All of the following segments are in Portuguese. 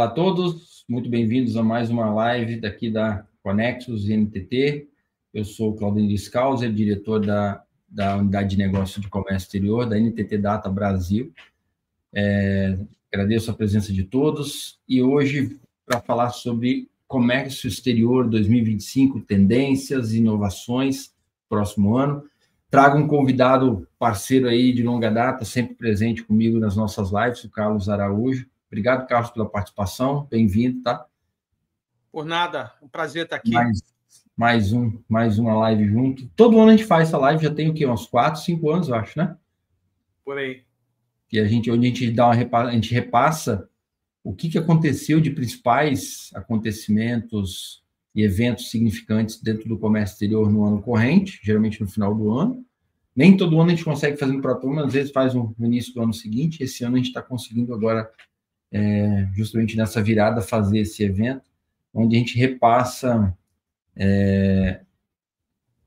Olá a todos, muito bem-vindos a mais uma live daqui da Conexus NTT. Eu sou o Claudemir Scalzer, diretor da Unidade de Negócio de Comércio Exterior, da NTT Data Brasil. Agradeço a presença de todos e hoje, para falar sobre comércio exterior 2025, tendências, inovações, próximo ano, trago um convidado parceiro aí de longa data, sempre presente comigo nas nossas lives, o Carlos Araújo. Obrigado, Carlos, pela participação. Bem-vindo, tá? Por nada, um prazer estar aqui. Mais uma live junto. Todo ano a gente faz essa live, já tem o quê? Uns 4, 5 anos, eu acho, né? Por aí. E onde a gente repassa o que aconteceu de principais acontecimentos e eventos significantes dentro do comércio exterior no ano corrente, geralmente no final do ano. Nem todo ano a gente consegue fazer no próprio ano, às vezes faz no início do ano seguinte. Esse ano a gente está conseguindo agora, justamente nessa virada, fazer esse evento, onde a gente repassa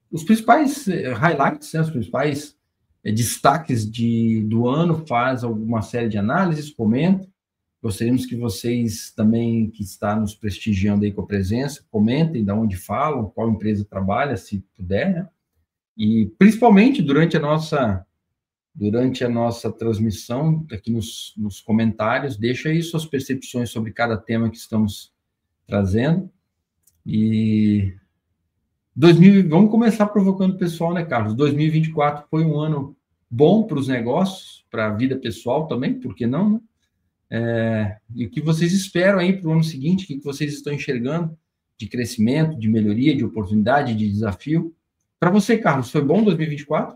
os principais highlights, né, os principais destaques do ano, faz alguma série de análises, comenta. Gostaríamos que vocês também, que estão nos prestigiando aí com a presença, comentem de onde falam, qual empresa trabalha, se puder, né? E, principalmente, durante a nossa transmissão, aqui nos comentários, deixa aí suas percepções sobre cada tema que estamos trazendo. E vamos começar provocando o pessoal, né, Carlos? 2024 foi um ano bom para os negócios, para a vida pessoal também, por que não, né? E o que vocês esperam aí para o ano seguinte? O que vocês estão enxergando de crescimento, de melhoria, de oportunidade, de desafio? Para você, Carlos, foi bom 2024?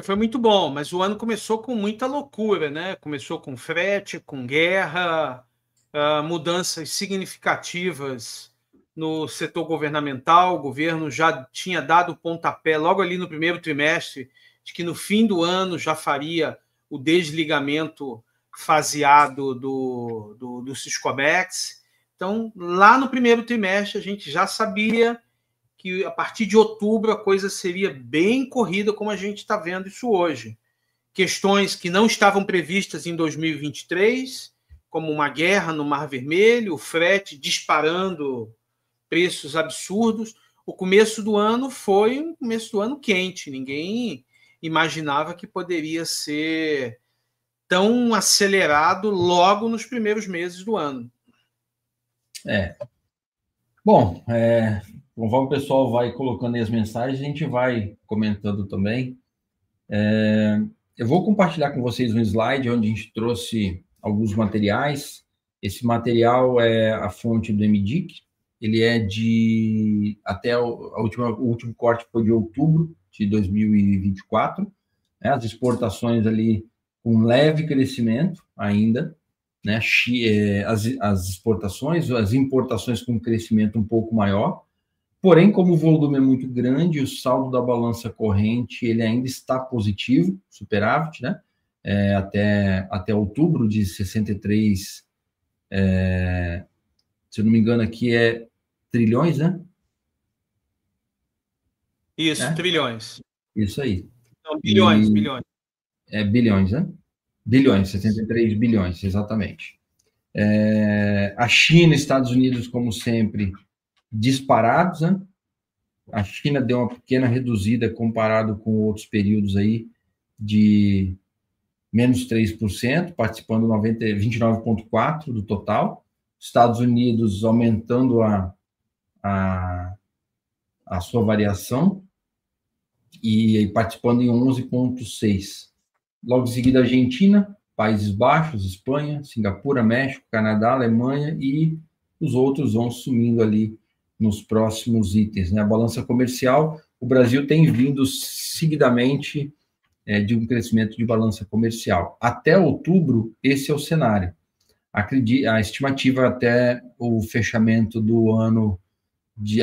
Foi muito bom, mas o ano começou com muita loucura, né? Começou com frete, com guerra, mudanças significativas no setor governamental. O governo já tinha dado o pontapé logo ali no primeiro trimestre de que no fim do ano já faria o desligamento faseado do Siscomex. Então, lá no primeiro trimestre, a gente já sabia que a partir de outubro a coisa seria bem corrida, como a gente está vendo isso hoje. Questões que não estavam previstas em 2023, como uma guerra no Mar Vermelho, o frete disparando preços absurdos. O começo do ano foi um começo do ano quente, ninguém imaginava que poderia ser tão acelerado logo nos primeiros meses do ano. Bom, conforme o pessoal vai colocando aí as mensagens, a gente vai comentando também. Eu vou compartilhar com vocês um slide onde a gente trouxe alguns materiais. Esse material é a fonte do MDIC. Ele é até o último corte foi de outubro de 2024. Né? As exportações ali com leve crescimento ainda, né? As exportações, as importações com crescimento um pouco maior. Porém, como o volume é muito grande, o saldo da balança corrente ele ainda está positivo, superávit, né? Até outubro de 63, se eu não me engano, aqui é trilhões, né? Isso, trilhões. Isso aí. Não, bilhões. Bilhões, né? Bilhões, 73 bilhões, exatamente. A China e Estados Unidos, como sempre, disparados, né? A China deu uma pequena reduzida comparado com outros períodos aí de menos 3%, participando 29,4% do total. Estados Unidos aumentando a sua variação e participando em 11,6%. Logo em seguida, Argentina, Países Baixos, Espanha, Singapura, México, Canadá, Alemanha e os outros vão sumindo ali nos próximos itens, né? A balança comercial, o Brasil tem vindo seguidamente de um crescimento de balança comercial. Até outubro, esse é o cenário. A estimativa até o fechamento do ano,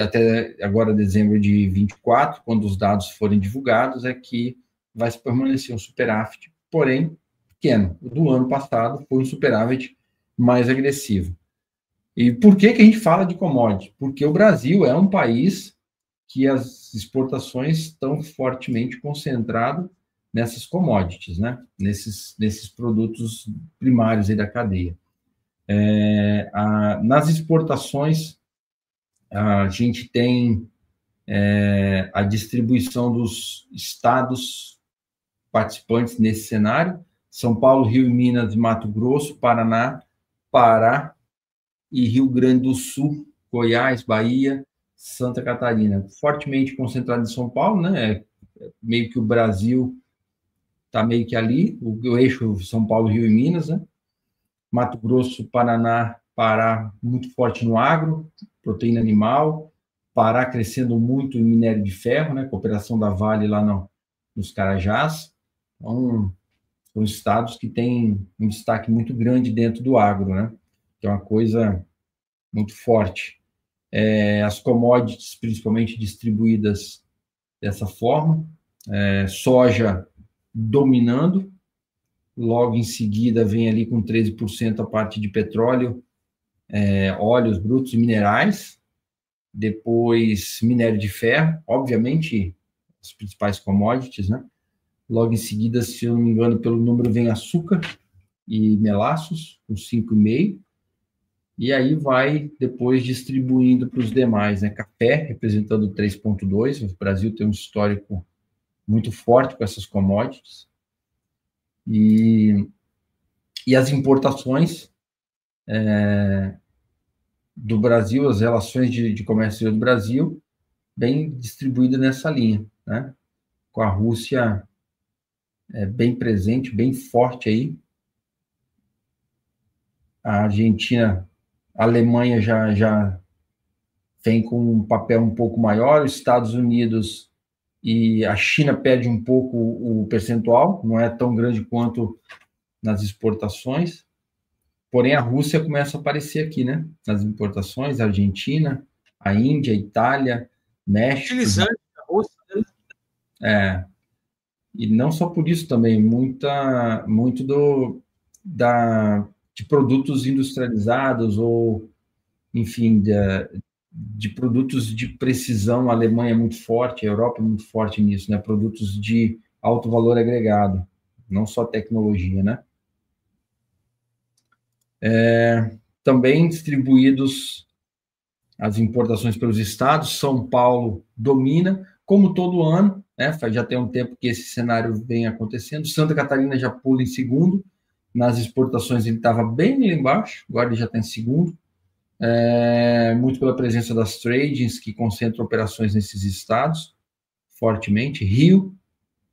até agora dezembro de 24, quando os dados forem divulgados, é que vai se permanecer um superávit, porém pequeno. O do ano passado foi um superávit mais agressivo. E por que a gente fala de commodity? Porque o Brasil é um país que as exportações estão fortemente concentradas nessas commodities, né? Nesses produtos primários aí da cadeia. Nas exportações, a gente tem a distribuição dos estados participantes nesse cenário: São Paulo, Rio, Minas, Mato Grosso, Paraná, Pará e Rio Grande do Sul, Goiás, Bahia, Santa Catarina. Fortemente concentrado em São Paulo, né? Meio que o Brasil está meio que ali, o eixo São Paulo, Rio e Minas, né? Mato Grosso, Paraná, Pará, muito forte no agro, proteína animal. Pará crescendo muito em minério de ferro, né? Cooperação da Vale lá nos Carajás. Então, são estados que têm um destaque muito grande dentro do agro, né? Que é uma coisa muito forte. As commodities, principalmente distribuídas dessa forma. Soja dominando. Logo em seguida vem ali com 13% a parte de petróleo, óleos brutos e minerais. Depois minério de ferro, obviamente as principais commodities, né? Logo em seguida, se eu não me engano, pelo número vem açúcar e melaços, com 5,5%. E aí vai depois distribuindo para os demais, né? Café, representando 3,2%. O Brasil tem um histórico muito forte com essas commodities. E as importações do Brasil, as relações de comércio do Brasil, bem distribuída nessa linha, né? Com a Rússia bem presente, bem forte aí. A Argentina, a Alemanha já vem com um papel um pouco maior, os Estados Unidos e a China perde um pouco o percentual, não é tão grande quanto nas exportações, porém a Rússia começa a aparecer aqui, né? Nas importações, a Argentina, a Índia, a Itália, México. Utilizante da Rússia, né? E não só por isso também, muito de produtos industrializados ou, enfim, de produtos de precisão. A Alemanha é muito forte, a Europa é muito forte nisso, né? Produtos de alto valor agregado, não só tecnologia, né? Também distribuídos as importações pelos estados. São Paulo domina, como todo ano, né? Já tem um tempo que esse cenário vem acontecendo. Santa Catarina já pula em segundo. Nas exportações ele estava bem lá embaixo, agora ele já está em segundo. Muito pela presença das tradings, que concentram operações nesses estados, fortemente. Rio,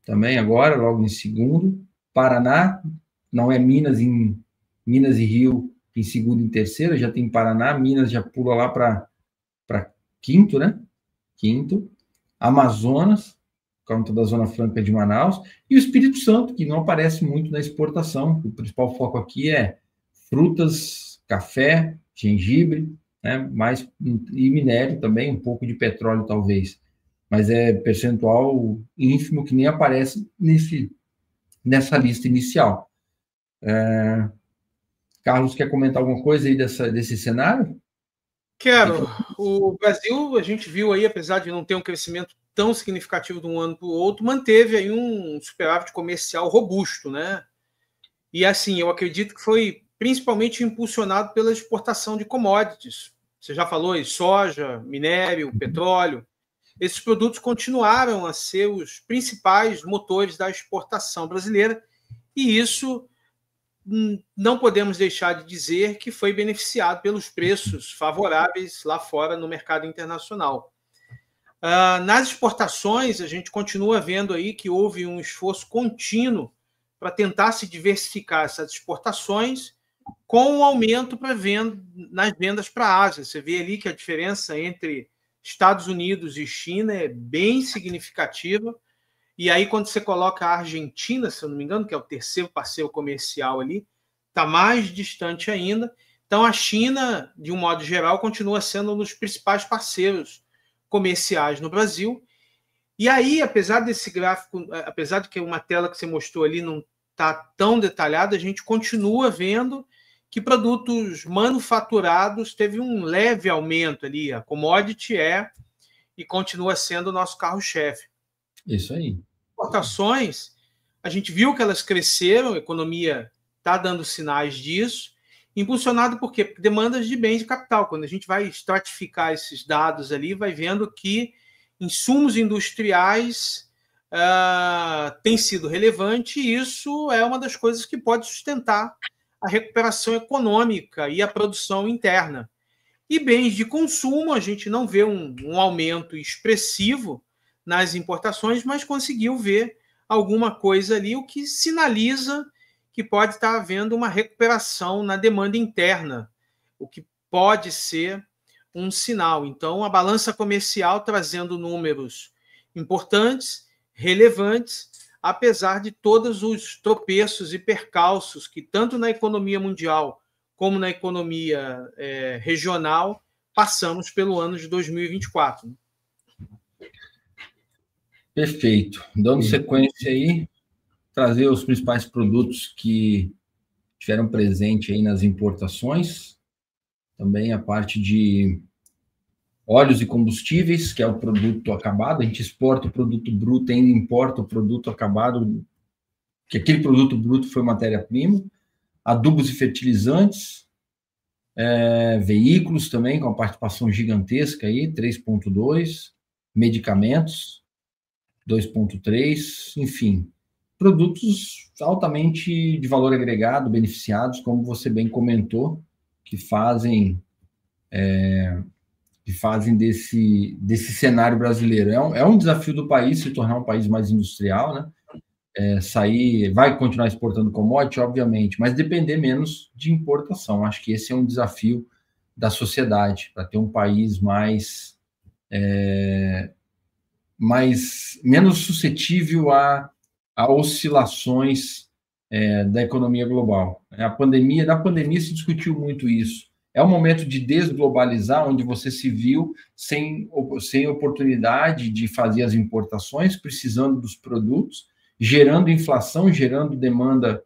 também agora, logo em segundo. Paraná, não é Minas e Rio em segundo e em terceiro, já tem Paraná. Minas já pula lá para quinto, né? Quinto. Amazonas, por conta da Zona Franca de Manaus. E o Espírito Santo, que não aparece muito na exportação. O principal foco aqui é frutas, café, gengibre, né? E minério também, um pouco de petróleo talvez, mas é percentual ínfimo que nem aparece nessa lista inicial. Carlos, quer comentar alguma coisa aí desse cenário? Quero. O Brasil, a gente viu aí, apesar de não ter um crescimento tão significativo de um ano para o outro, manteve aí um superávit comercial robusto, né? E assim, eu acredito que foi principalmente impulsionado pela exportação de commodities. Você já falou aí, soja, minério, petróleo. Esses produtos continuaram a ser os principais motores da exportação brasileira, e isso não podemos deixar de dizer que foi beneficiado pelos preços favoráveis lá fora no mercado internacional. Nas exportações, a gente continua vendo aí que houve um esforço contínuo para tentar se diversificar essas exportações, com um aumento nas vendas para a Ásia. Você vê ali que a diferença entre Estados Unidos e China é bem significativa. E aí, quando você coloca a Argentina, se eu não me engano, que é o terceiro parceiro comercial ali, está mais distante ainda. Então, a China, de um modo geral, continua sendo um dos principais parceiros comerciais no Brasil. E aí, apesar desse gráfico, apesar de que uma tela que você mostrou ali não está tão detalhada, a gente continua vendo que produtos manufaturados teve um leve aumento ali. A commodity e continua sendo o nosso carro-chefe. Isso aí. Exportações, a gente viu que elas cresceram, a economia está dando sinais disso, impulsionado por quê? Por demandas de bens de capital. Quando a gente vai estratificar esses dados ali, vai vendo que insumos industriais têm sido relevante, e isso é uma das coisas que pode sustentar a recuperação econômica e a produção interna. E bens de consumo, a gente não vê um aumento expressivo nas importações, mas conseguiu ver alguma coisa ali, o que sinaliza que pode estar havendo uma recuperação na demanda interna, o que pode ser um sinal. Então, a balança comercial trazendo números importantes, relevantes, apesar de todos os tropeços e percalços que, tanto na economia mundial como na economia regional, passamos pelo ano de 2024. Perfeito. Dando sequência aí, trazer os principais produtos que tiveram presente aí nas importações, também a parte de óleos e combustíveis, que é o produto acabado. A gente exporta o produto bruto e ainda importa o produto acabado, que aquele produto bruto foi matéria-prima. Adubos e fertilizantes, veículos também, com a participação gigantesca aí, 3,2, medicamentos, 2,3, enfim, produtos altamente de valor agregado, beneficiados, como você bem comentou, que fazem desse cenário brasileiro. É um desafio do país se tornar um país mais industrial, né? Vai continuar exportando commodity, obviamente, mas depender menos de importação. Acho que esse é um desafio da sociedade, para ter um país menos suscetível a oscilações da economia global. Da pandemia se discutiu muito isso. É um momento de desglobalizar, onde você se viu sem oportunidade de fazer as importações, precisando dos produtos, gerando inflação, gerando demanda,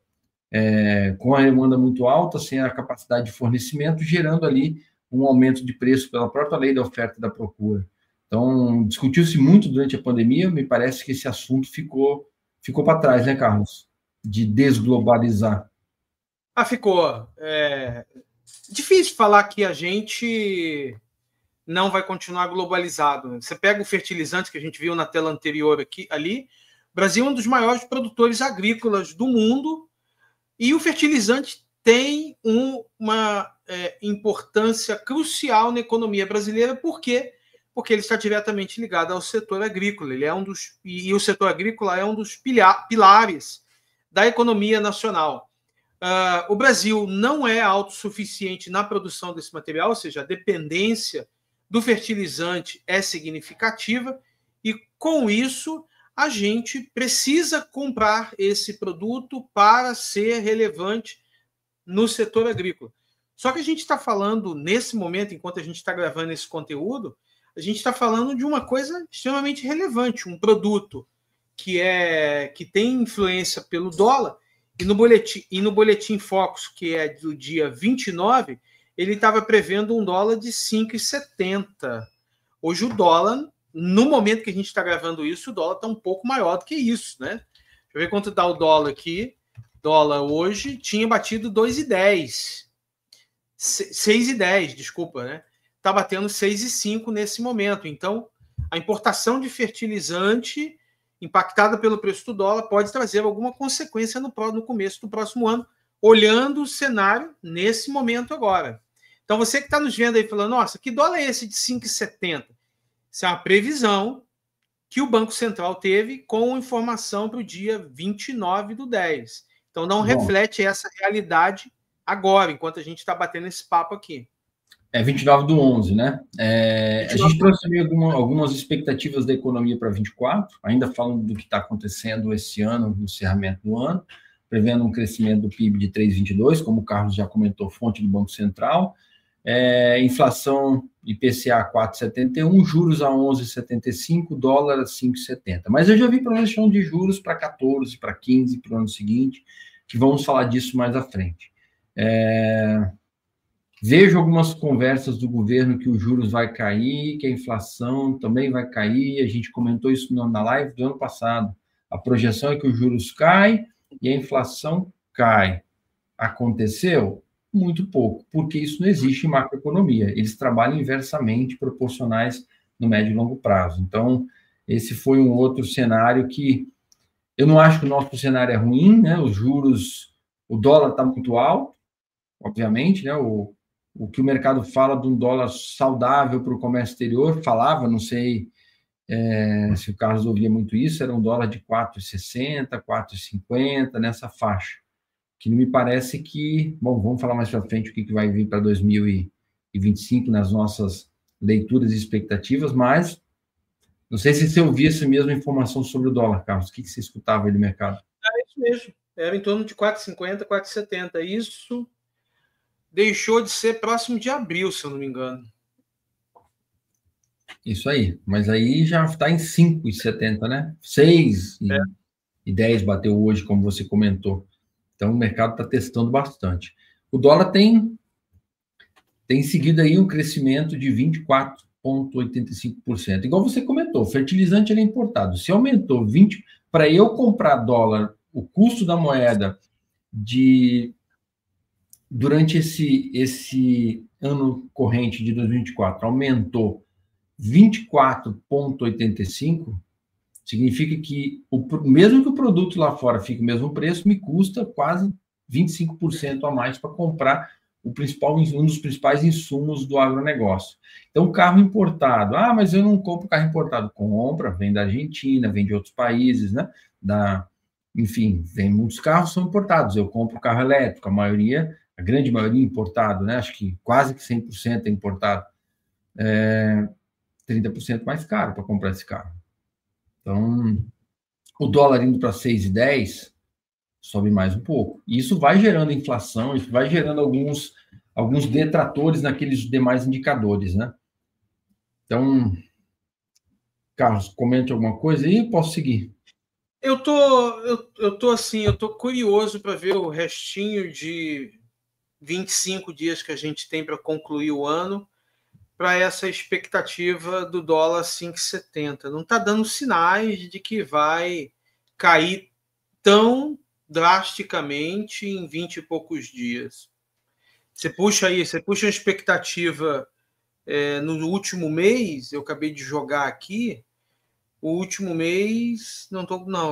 com a demanda muito alta, sem a capacidade de fornecimento, gerando ali um aumento de preço pela própria lei da oferta e da procura. Então, discutiu-se muito durante a pandemia, me parece que esse assunto ficou para trás, né, Carlos? De desglobalizar. Ficou. Difícil falar que a gente não vai continuar globalizado. Você pega o fertilizante que a gente viu na tela anterior ali, o Brasil é um dos maiores produtores agrícolas do mundo, e o fertilizante tem uma importância crucial na economia brasileira. Por quê? Porque ele está diretamente ligado ao setor agrícola. E o setor agrícola é um dos pilares da economia nacional. O Brasil não é autossuficiente na produção desse material, ou seja, a dependência do fertilizante é significativa, e com isso a gente precisa comprar esse produto para ser relevante no setor agrícola. Só que a gente está falando, nesse momento, enquanto a gente está gravando esse conteúdo, a gente está falando de uma coisa extremamente relevante, um produto que tem influência pelo dólar, e no boletim Focus, que é do dia 29, ele estava prevendo um dólar de 5,70. Hoje o dólar, no momento que a gente está gravando isso, o dólar está um pouco maior do que isso, né? Deixa eu ver quanto dá o dólar aqui. Dólar hoje tinha batido 2,10. 6,10, desculpa, né? Está batendo 6,5 nesse momento. Então, a importação de fertilizante impactada pelo preço do dólar pode trazer alguma consequência no começo do próximo ano, olhando o cenário nesse momento agora. Então, você que está nos vendo aí falando, nossa, que dólar é esse de 5,70? Isso é uma previsão que o Banco Central teve com informação para o dia 29/10. Então, não reflete essa realidade agora, enquanto a gente está batendo esse papo aqui. 29/11, né? A gente trouxe também algumas expectativas da economia para 24, ainda falando do que está acontecendo esse ano, no encerramento do ano, prevendo um crescimento do PIB de 3,22, como o Carlos já comentou, fonte do Banco Central, inflação IPCA 4,71, juros a 11,75, dólar a 5,70. Mas eu já vi projeção de juros para 14, para 15 para o ano seguinte, que vamos falar disso mais à frente. Vejo algumas conversas do governo que os juros vai cair, que a inflação também vai cair. A gente comentou isso na live do ano passado. A projeção é que os juros caem e a inflação cai. Aconteceu? Muito pouco, porque isso não existe em macroeconomia. Eles trabalham inversamente proporcionais no médio e longo prazo. Então, esse foi um outro cenário que eu não acho que o nosso cenário é ruim, né? Os juros, o dólar está muito alto, obviamente, né? O que o mercado fala de um dólar saudável para o comércio exterior, falava, não sei se o Carlos ouvia muito isso, era um dólar de 4,60, 4,50, nessa faixa. Que me parece que, bom, vamos falar mais para frente o que vai vir para 2025 nas nossas leituras e expectativas, mas não sei se você ouvia essa mesma informação sobre o dólar, Carlos. O que você escutava aí do mercado? É isso mesmo. Era em torno de 4,50, 4,70. Isso deixou de ser próximo de abril, se eu não me engano. Isso aí. Mas aí já está em 5,70, né? 6,10 bateu hoje, como você comentou. Então, o mercado está testando bastante. O dólar tem seguido aí um crescimento de 24,85%. Igual você comentou, fertilizante ele é importado. Se aumentou 20%, para eu comprar dólar, o custo da moeda durante esse ano corrente de 2024 aumentou 24,85%, significa que mesmo que o produto lá fora fique o mesmo preço, me custa quase 25% a mais para comprar um dos principais insumos do agronegócio. Então, carro importado. Ah, mas eu não compro carro importado. Compra, vem da Argentina, vem de outros países, né? Enfim, vem muitos carros são importados. Eu compro carro elétrico, a grande maioria importado, né? Acho que quase que 100% é importado. 30% mais caro para comprar esse carro. Então, o dólar indo para 6,10 sobe mais um pouco. E isso vai gerando inflação, isso vai gerando alguns detratores naqueles demais indicadores, né? Então, Carlos, comente alguma coisa aí, eu posso seguir. Eu tô curioso para ver o restinho de 25 dias que a gente tem para concluir o ano, para essa expectativa do dólar 5,70. Não está dando sinais de que vai cair tão drasticamente em 20 e poucos dias. Você puxa uma expectativa no último mês, eu acabei de jogar aqui, o último mês, não,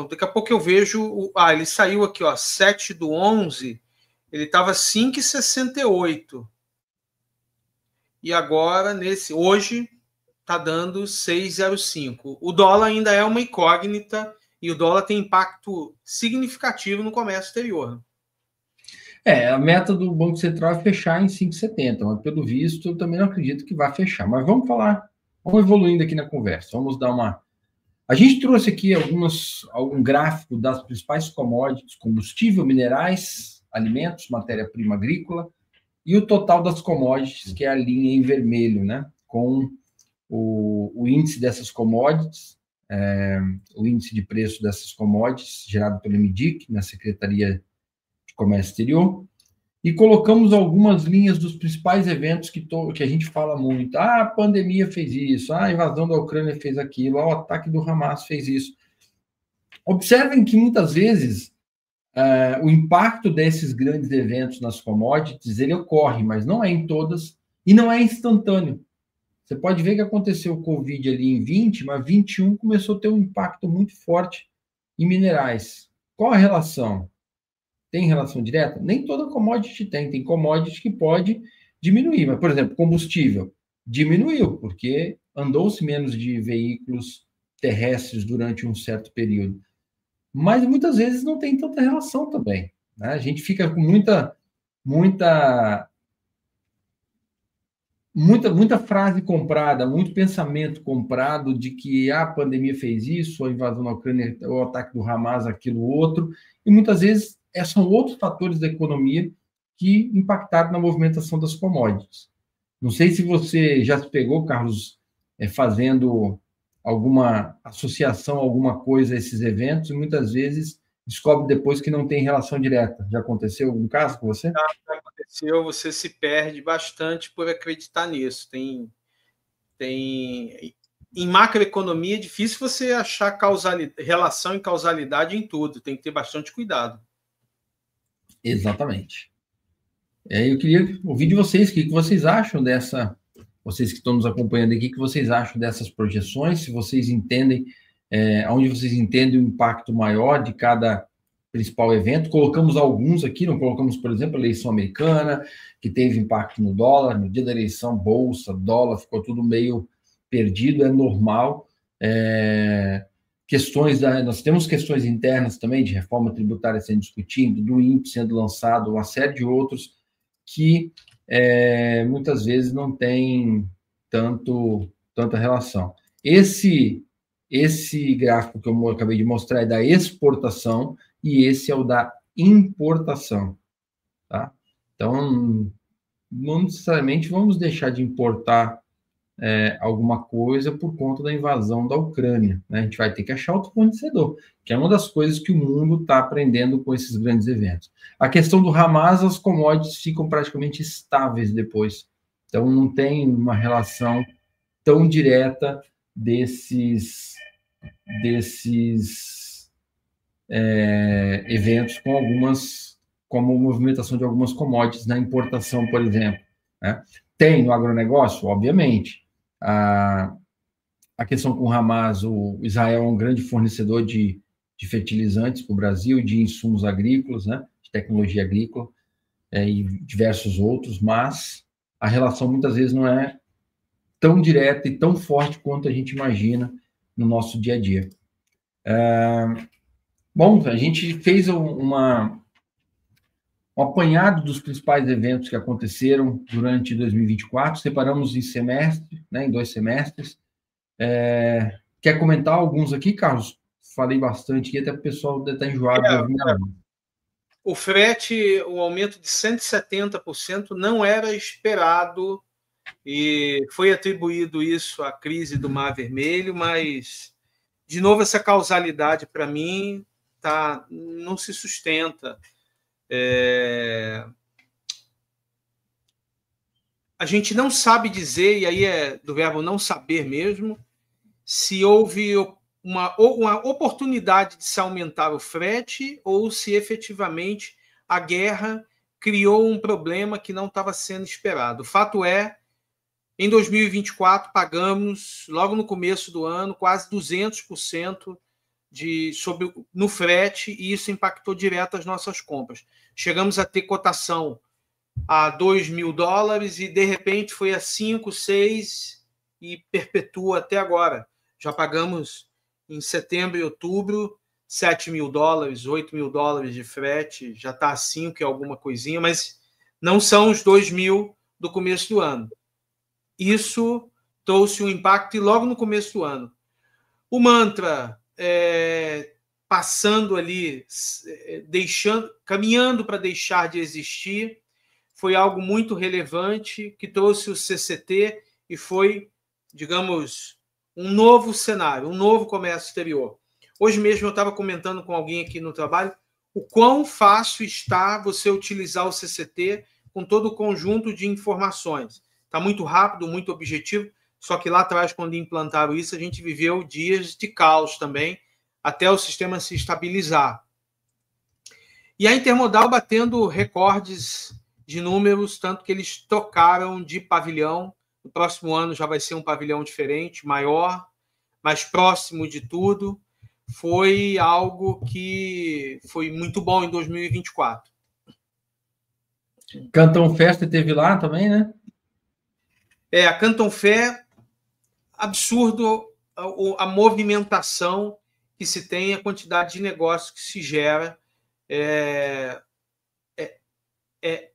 daqui a pouco eu vejo, ele saiu aqui, 7/11, ele estava 5,68. E agora, hoje, está dando 6,05. O dólar ainda é uma incógnita e o dólar tem impacto significativo no comércio exterior. A meta do Banco Central é fechar em 5,70, mas pelo visto eu também não acredito que vá fechar. Mas vamos evoluindo aqui na conversa. Vamos dar uma. A gente trouxe aqui algum gráfico das principais commodities: combustível, minerais, alimentos, matéria-prima agrícola, e o total das commodities, que é a linha em vermelho, né? Com o índice dessas commodities, o índice de preço dessas commodities, gerado pelo MDIC, na Secretaria de Comércio Exterior, e colocamos algumas linhas dos principais eventos que a gente fala muito. A pandemia fez isso, a invasão da Ucrânia fez aquilo, o ataque do Hamas fez isso. Observem que muitas vezes o impacto desses grandes eventos nas commodities, ele ocorre, mas não é em todas, e não é instantâneo. Você pode ver que aconteceu o Covid ali em 20, mas 21 começou a ter um impacto muito forte em minerais. Qual a relação? Tem relação direta? Nem toda commodity tem commodity que pode diminuir, mas, por exemplo, combustível diminuiu, porque andou-se menos de veículos terrestres durante um certo período. Mas muitas vezes não tem tanta relação também, né? A gente fica com muita frase comprada, muito pensamento comprado de que a pandemia fez isso, a invasão da Ucrânia, o ataque do Hamas, aquilo, outro, e muitas vezes são outros fatores da economia que impactaram na movimentação das commodities. Não sei se você já se pegou, Carlos, fazendo alguma associação, alguma coisa a esses eventos, e muitas vezes descobre depois que não tem relação direta. Já aconteceu algum caso com você? Já aconteceu, você se perde bastante por acreditar nisso. Em macroeconomia é difícil você achar relação e causalidade em tudo, tem que ter bastante cuidado. Exatamente. Eu queria ouvir de vocês, o que vocês acham dessa, vocês que estão nos acompanhando aqui, o que vocês acham dessas projeções, se vocês entendem, onde vocês entendem o impacto maior de cada principal evento. Colocamos alguns aqui, não colocamos, por exemplo, a eleição americana, que teve impacto no dólar, no dia da eleição, bolsa, dólar, ficou tudo meio perdido, é normal. Nós temos questões internas também, de reforma tributária sendo discutido, do INPE sendo lançado, uma série de outros que muitas vezes não tem tanta relação. Esse gráfico que eu acabei de mostrar é da exportação e esse é o da importação, tá? Então, não necessariamente vamos deixar de importar alguma coisa por conta da invasão da Ucrânia, né? A gente vai ter que achar outro fornecedor, que é uma das coisas que o mundo está aprendendo com esses grandes eventos. A questão do Hamas, as commodities ficam praticamente estáveis depois. Então, não tem uma relação tão direta desses eventos como a movimentação de algumas commodities na importação, por exemplo, né? Tem no agronegócio, obviamente. A questão com o Hamas, o Israel é um grande fornecedor de fertilizantes para o Brasil, de insumos agrícolas, né? De tecnologia agrícola, e diversos outros, mas a relação muitas vezes não é tão direta e tão forte quanto a gente imagina no nosso dia a dia. Bom, a gente fez um apanhado dos principais eventos que aconteceram durante 2024, separamos em semestre, né, em 2 semestres. Quer comentar alguns aqui, Carlos? Falei bastante aqui, até o pessoal deve estar enjoado de ouvir minha voz. O frete, o aumento de 170% não era esperado e foi atribuído isso à crise do Mar Vermelho, mas, de novo, essa causalidade, para mim, não se sustenta. A gente não sabe dizer, e aí é do verbo não saber mesmo, se houve uma oportunidade de se aumentar o frete ou se efetivamente a guerra criou um problema que não estava sendo esperado. O fato é, em 2024, pagamos, logo no começo do ano, quase 200% no frete, e isso impactou direto as nossas compras. Chegamos a ter cotação a $2.000 e, de repente, foi a 5, 6 e perpetua até agora. Já pagamos em setembro e outubro $7.000, $8.000 de frete, já está a 5 e alguma coisinha, mas não são os 2.000 do começo do ano. Isso trouxe um impacto e logo no começo do ano. O mantra passando ali, caminhando para deixar de existir, foi algo muito relevante que trouxe o CCT e foi, digamos, um novo cenário, um novo comércio exterior. Hoje mesmo eu estava comentando com alguém aqui no trabalho o quão fácil está você utilizar o CCT com todo o conjunto de informações. Está muito rápido, muito objetivo, só que lá atrás, quando implantaram isso, a gente viveu dias de caos também, até o sistema se estabilizar. E a Intermodal batendo recordes de números, tanto que eles trocaram de pavilhão. No próximo ano já vai ser um pavilhão diferente, maior, mais próximo de tudo. Foi algo que foi muito bom em 2024. Canton Festa teve lá também, né? A Canton Fair, absurdo a movimentação que se tem, a quantidade de negócio que se gera. É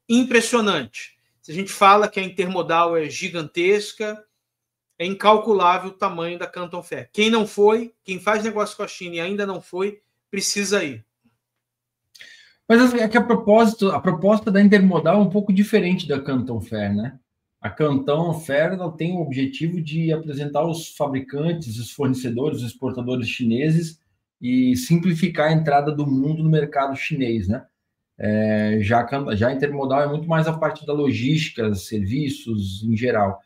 impressionante. Se a gente fala que a Intermodal é gigantesca, é incalculável o tamanho da Canton Fair. Quem não foi, quem faz negócio com a China e ainda não foi, precisa ir. Mas é que a proposta da Intermodal é um pouco diferente da Canton Fair, né? A Canton Fair ela tem o objetivo de apresentar os fabricantes, os fornecedores, os exportadores chineses e simplificar a entrada do mundo no mercado chinês, né? Já a Intermodal é muito mais a parte da logística, serviços em geral.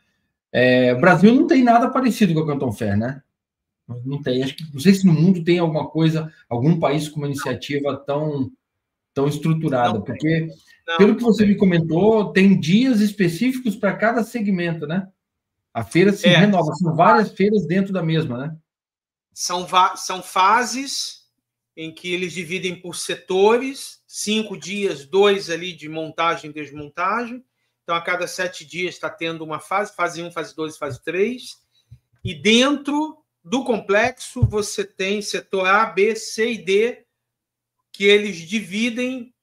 O Brasil não tem nada parecido com a Canton Fair, né? Não tem. Não sei se no mundo tem alguma coisa, algum país com uma iniciativa tão tão estruturada, Não porque, não, pelo que não você tem. me comentou, tem dias específicos para cada segmento, né? A feira se É, renova, são várias feiras dentro da mesma, né? são fases em que eles dividem por setores, 5 dias, 2 ali de montagem e desmontagem. Então, a cada 7 dias está tendo uma fase 1, fase 2, fase 3. E dentro do complexo você tem setor A, B, C e D, que eles dividem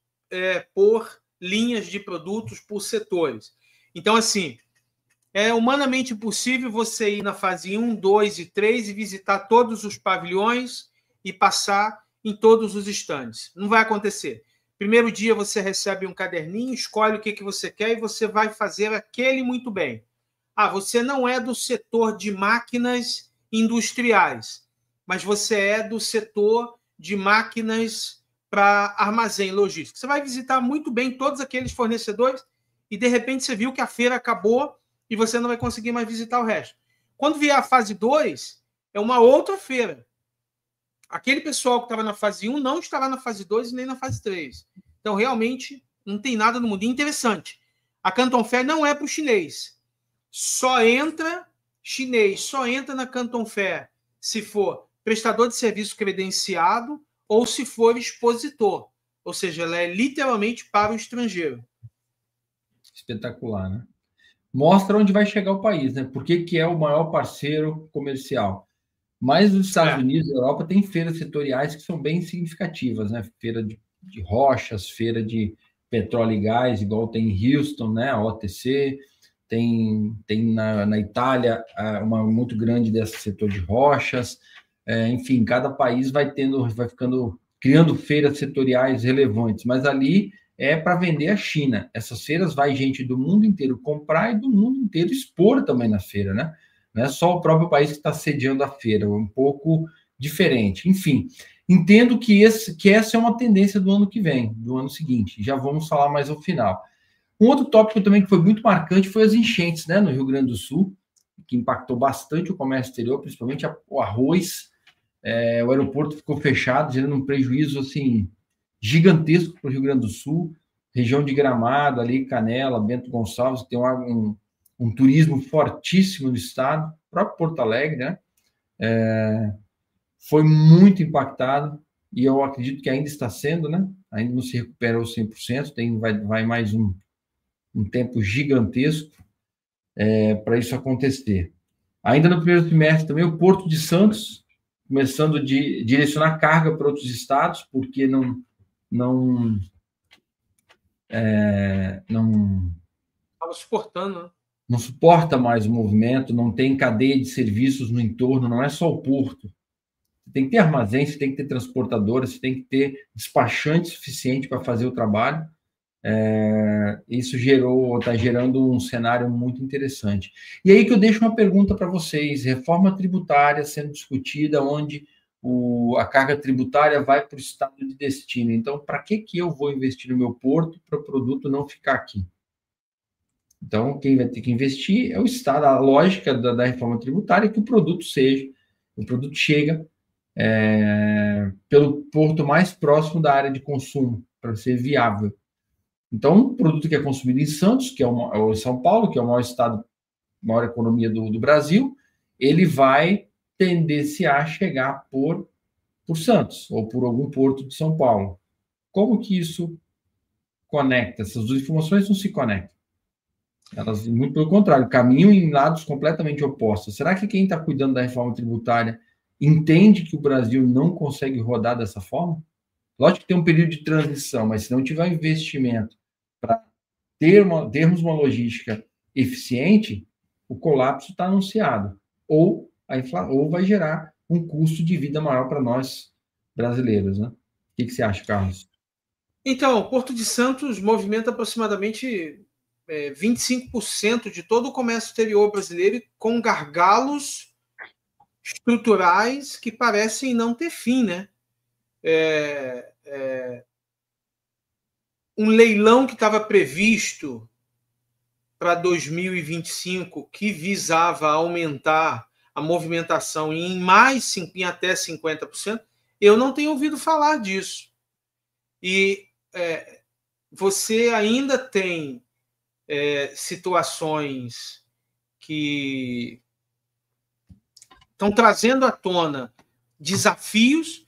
por linhas de produtos, por setores. Então, assim, é humanamente possível você ir na fase 1, 2 e 3 e visitar todos os pavilhões e passar em todos os estandes. Não vai acontecer. Primeiro dia você recebe um caderninho, escolhe o que você quer e você vai fazer aquele muito bem. Ah, você não é do setor de máquinas industriais, mas você é do setor de máquinas para armazém logístico. Você vai visitar muito bem todos aqueles fornecedores e, de repente, você viu que a feira acabou e você não vai conseguir mais visitar o resto. Quando vier a fase 2, é uma outra feira. Aquele pessoal que estava na fase 1 não estará na fase 2 nem na fase 3. Então, realmente, não tem nada no mundo. E interessante, a Canton Fair não é para o chinês. Só entra chinês, só entra na Canton Fair se for prestador de serviço credenciado ou se for expositor. Ou seja, ela é literalmente para o estrangeiro. Espetacular, né? Mostra onde vai chegar o país, né? Por que é o maior parceiro comercial. Mas os Estados Unidos e a Europa têm feiras setoriais que são bem significativas, né? Feira de rochas, feira de petróleo e gás, igual tem em Houston, né? A OTC, tem na Itália uma muito grande desse setor de rochas. Enfim, cada país vai criando feiras setoriais relevantes, mas ali é para vender a China. Essas feiras vai gente do mundo inteiro comprar e do mundo inteiro expor também na feira, né? Não é só o próprio país que está sediando a feira, é um pouco diferente. Enfim, entendo que essa é uma tendência do ano que vem, do ano seguinte. Já vamos falar mais ao final. Um outro tópico também que foi muito marcante foi as enchentes, né, no Rio Grande do Sul, que impactou bastante o comércio exterior, principalmente o arroz. O aeroporto ficou fechado, gerando um prejuízo assim gigantesco para o Rio Grande do Sul, região de Gramado, ali, Canela, Bento Gonçalves, que tem um turismo fortíssimo no estado, o próprio Porto Alegre, né? Foi muito impactado, e eu acredito que ainda está sendo, né? Ainda não se recuperou 100%, vai mais um tempo gigantesco para isso acontecer. Ainda no primeiro trimestre também, o Porto de Santos, começando a direcionar carga para outros estados, porque não Estava suportando, né? não suporta mais o movimento, não tem cadeia de serviços no entorno, não é só o porto. Você tem que ter armazém, você tem que ter transportadora, você tem que ter despachante suficiente para fazer o trabalho. Isso está gerando um cenário muito interessante. E aí que eu deixo uma pergunta para vocês: reforma tributária sendo discutida, onde a carga tributária vai para o estado de destino. Então, para que eu vou investir no meu porto para o produto não ficar aqui? Então, quem vai ter que investir é o Estado. A lógica da reforma tributária é que o produto chega pelo porto mais próximo da área de consumo, para ser viável. Então, um produto que é consumido em Santos, que é em São Paulo, que é o maior estado, maior economia do Brasil, ele vai tendenciar a chegar por Santos, ou por algum porto de São Paulo. Como que isso conecta? Essas duas informações não se conectam. Elas, muito pelo contrário, caminham em lados completamente opostos. Será que quem está cuidando da reforma tributária entende que o Brasil não consegue rodar dessa forma? Lógico que tem um período de transição, mas se não tiver investimento para termos uma logística eficiente, o colapso está anunciado. Ou vai gerar um custo de vida maior para nós brasileiros, né? O que você acha, Carlos? Então, o Porto de Santos movimenta aproximadamente 25% de todo o comércio exterior brasileiro, com gargalos estruturais que parecem não ter fim, né? Um leilão que estava previsto para 2025, que visava aumentar a movimentação em até 50%, eu não tenho ouvido falar disso. E você ainda tem situações que estão trazendo à tona desafios.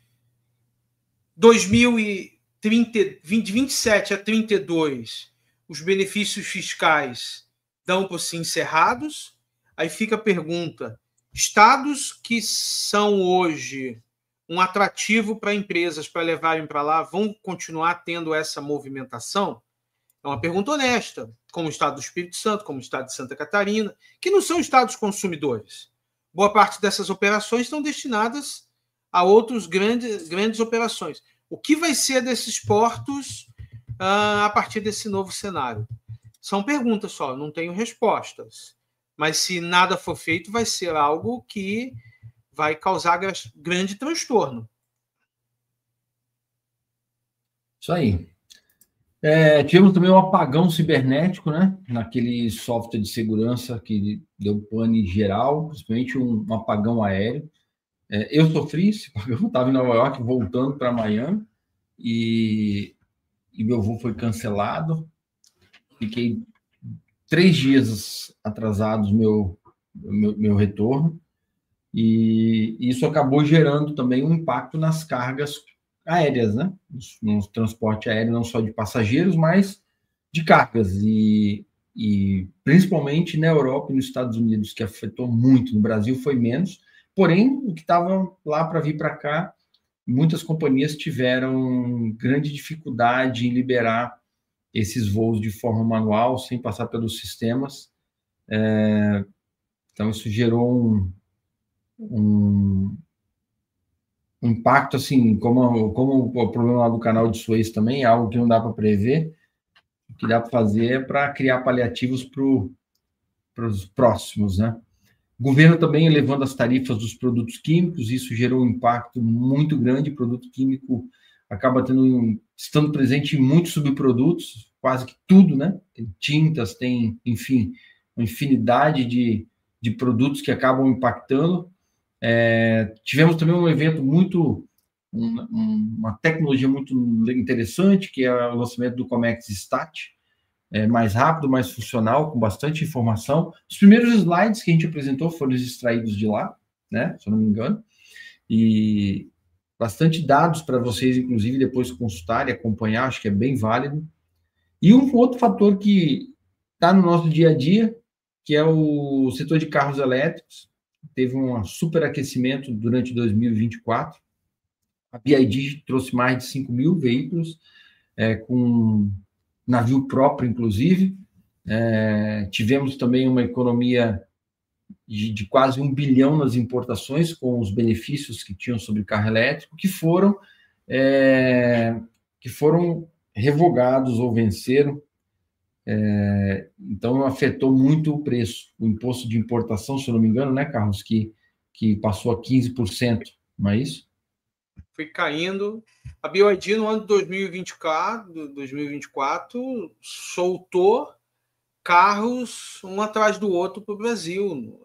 27 a 32, os benefícios fiscais dão por si encerrados. Aí fica a pergunta: estados que são hoje um atrativo para empresas para levarem para lá vão continuar tendo essa movimentação? É uma pergunta honesta, como o estado do Espírito Santo, como o estado de Santa Catarina, que não são estados consumidores. Boa parte dessas operações estão destinadas a outras grandes operações. O que vai ser desses portos a partir desse novo cenário? São perguntas só, não tenho respostas. Mas se nada for feito, vai ser algo que vai causar grande transtorno. Isso aí. Tivemos também um apagão cibernético, né? Naquele software de segurança que deu pane geral, principalmente um apagão aéreo. Eu sofri esse apagão, estava em Nova York voltando para Miami e meu voo foi cancelado. Fiquei 3 dias atrasados meu retorno, e isso acabou gerando também um impacto nas cargas aéreas, né? No transporte aéreo, não só de passageiros, mas de cargas, e principalmente na Europa e nos Estados Unidos, que afetou muito. No Brasil foi menos, porém, o que estava lá para vir para cá, muitas companhias tiveram grande dificuldade em liberar esses voos de forma manual, sem passar pelos sistemas. Então, isso gerou um impacto, assim, como o problema lá do canal de Suez também, é algo que não dá para prever. O que dá para fazer é para criar paliativos para os próximos, né? O governo também elevando as tarifas dos produtos químicos, isso gerou um impacto muito grande. O produto químico acaba estando presente em muitos subprodutos, quase que tudo, né? Tem tintas, tem, enfim, uma infinidade de produtos que acabam impactando. Tivemos também um evento uma tecnologia muito interessante, que é o lançamento do Comex Stat, mais rápido, mais funcional, com bastante informação. Os primeiros slides que a gente apresentou foram extraídos de lá, né? Se eu não me engano. E bastante dados para vocês, inclusive, depois consultar e acompanhar, acho que é bem válido. E um outro fator que está no nosso dia a dia, que é o setor de carros elétricos. Teve um superaquecimento durante 2024. A BYD trouxe mais de 5 mil veículos, com navio próprio, inclusive. Tivemos também uma economia de quase 1 bilhão nas importações, com os benefícios que tinham sobre carro elétrico, que foram revogados ou venceram. Então, afetou muito o preço. O imposto de importação, se eu não me engano, né, Carlos, que passou a 15%, não é isso? Foi caindo. A BYD, no ano de 2024 soltou carros um atrás do outro para o Brasil.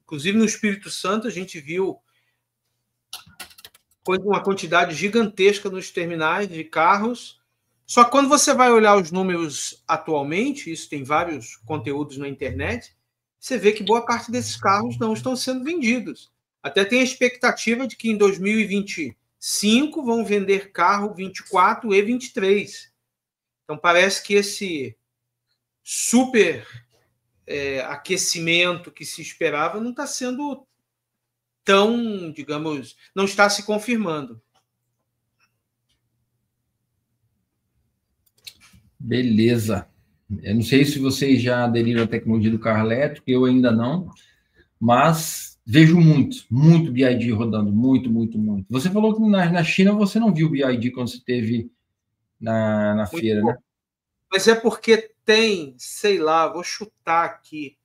Inclusive, no Espírito Santo, a gente viu uma quantidade gigantesca nos terminais de carros. Só que quando você vai olhar os números atualmente, isso tem vários conteúdos na internet, você vê que boa parte desses carros não estão sendo vendidos. Até tem a expectativa de que em 2025 vão vender carro 24 e 23. Então parece que esse super aquecimento que se esperava não está sendo tão, digamos, não está se confirmando. Beleza. Eu não sei se vocês já aderiram à tecnologia do carro elétrico, eu ainda não, mas vejo muito BYD rodando, muito. Você falou que na China você não viu BYD quando você esteve na feira, né? Mas é porque tem, sei lá, vou chutar aqui,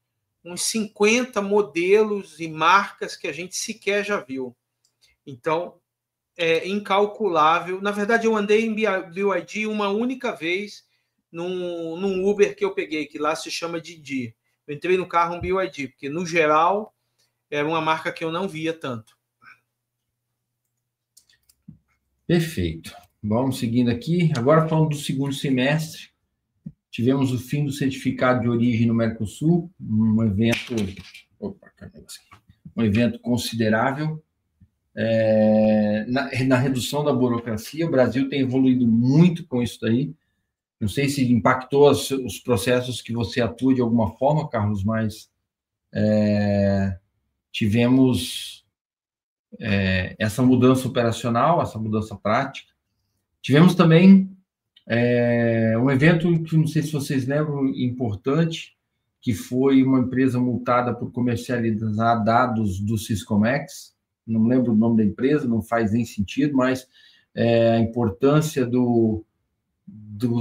uns 50 modelos e marcas que a gente sequer já viu. Então, é incalculável. Na verdade, eu andei em BYD uma única vez num Uber que eu peguei, que lá se chama Didi. Eu entrei no carro um BYD, porque, no geral, era uma marca que eu não via tanto. Perfeito. Vamos seguindo aqui. Agora, falando do segundo semestre, tivemos o fim do certificado de origem no Mercosul, um evento, um evento considerável. Na redução da burocracia, o Brasil tem evoluído muito com isso daí. Não sei se impactou os processos que você atua de alguma forma, Carlos, mas tivemos essa mudança operacional, essa mudança prática. Tivemos também um evento que não sei se vocês lembram, importante, que foi uma empresa multada por comercializar dados do Syscomex. Não lembro o nome da empresa, não faz nem sentido, mas a importância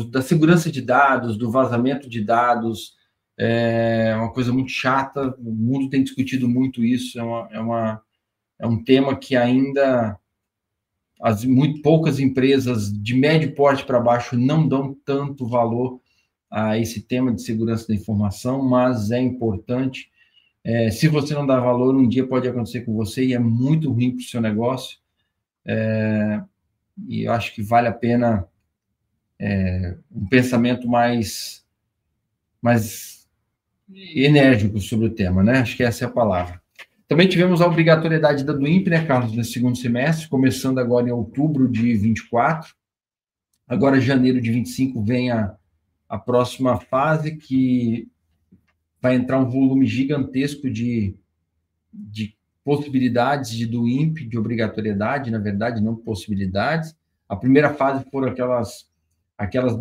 da segurança de dados, do vazamento de dados, é uma coisa muito chata. O mundo tem discutido muito isso. É um tema que ainda muito poucas empresas de médio porte para baixo não dão tanto valor a esse tema de segurança da informação, mas é importante. Se você não dá valor, um dia pode acontecer com você e é muito ruim para o seu negócio. E eu acho que vale a pena um pensamento mais enérgico sobre o tema, né? Acho que essa é a palavra. Também tivemos a obrigatoriedade do INPE, né, Carlos, nesse segundo semestre, começando agora em outubro de 24. Agora, em janeiro de 25, vem a próxima fase, que vai entrar um volume gigantesco de possibilidades do INPE, de obrigatoriedade, na verdade, não possibilidades. A primeira fase foram aquelas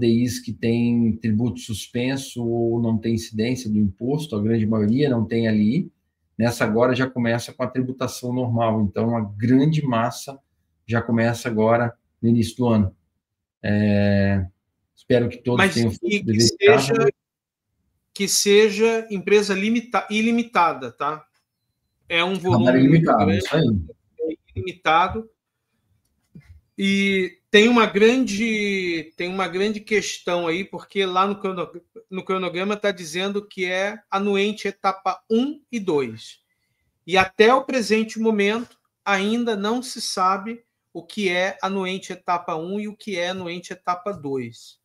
DIs que têm tributo suspenso ou não tem incidência do imposto, a grande maioria não tem LI. Nessa agora já começa com a tributação normal, então a grande massa já começa agora no início do ano. Espero que todos tenham feito o dever de casa. Que seja empresa ilimitada, tá? É um volume ilimitado, grande, isso aí. Ilimitado. E tem uma grande questão aí, porque lá no cronograma está dizendo que é anuente etapa 1 e 2. E até o presente momento ainda não se sabe o que é anuente etapa 1 e o que é anuente etapa 2.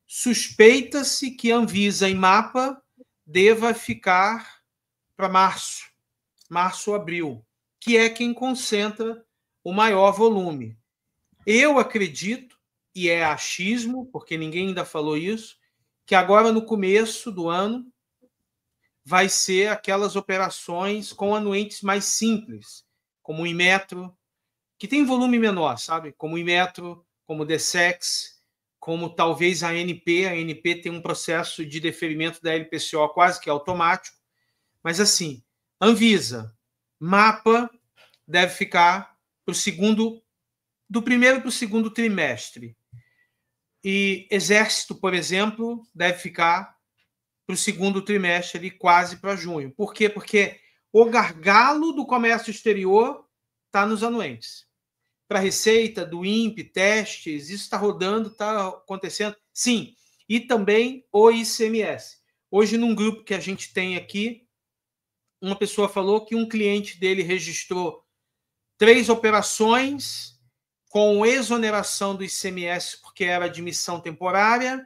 Suspeita-se que Anvisa e MAPA deva ficar para março ou abril, que é quem concentra o maior volume. Eu acredito, e é achismo, porque ninguém ainda falou isso, que agora no começo do ano vai ser aquelas operações com anuentes mais simples, como o Inmetro, que tem volume menor, sabe? Como o Inmetro, como o Dessex, como talvez a ANP. A ANP tem um processo de deferimento da LPCO quase que automático. Mas assim, Anvisa, MAPA deve ficar do primeiro para o segundo trimestre. E Exército, por exemplo, deve ficar para o segundo trimestre, ali, quase para junho. Por quê? Porque o gargalo do comércio exterior está nos anuentes. Para a receita do INPE, testes, isso está rodando, está acontecendo. Sim, e também o ICMS. Hoje, num grupo que a gente tem aqui, uma pessoa falou que um cliente dele registrou 3 operações com exoneração do ICMS, porque era admissão temporária,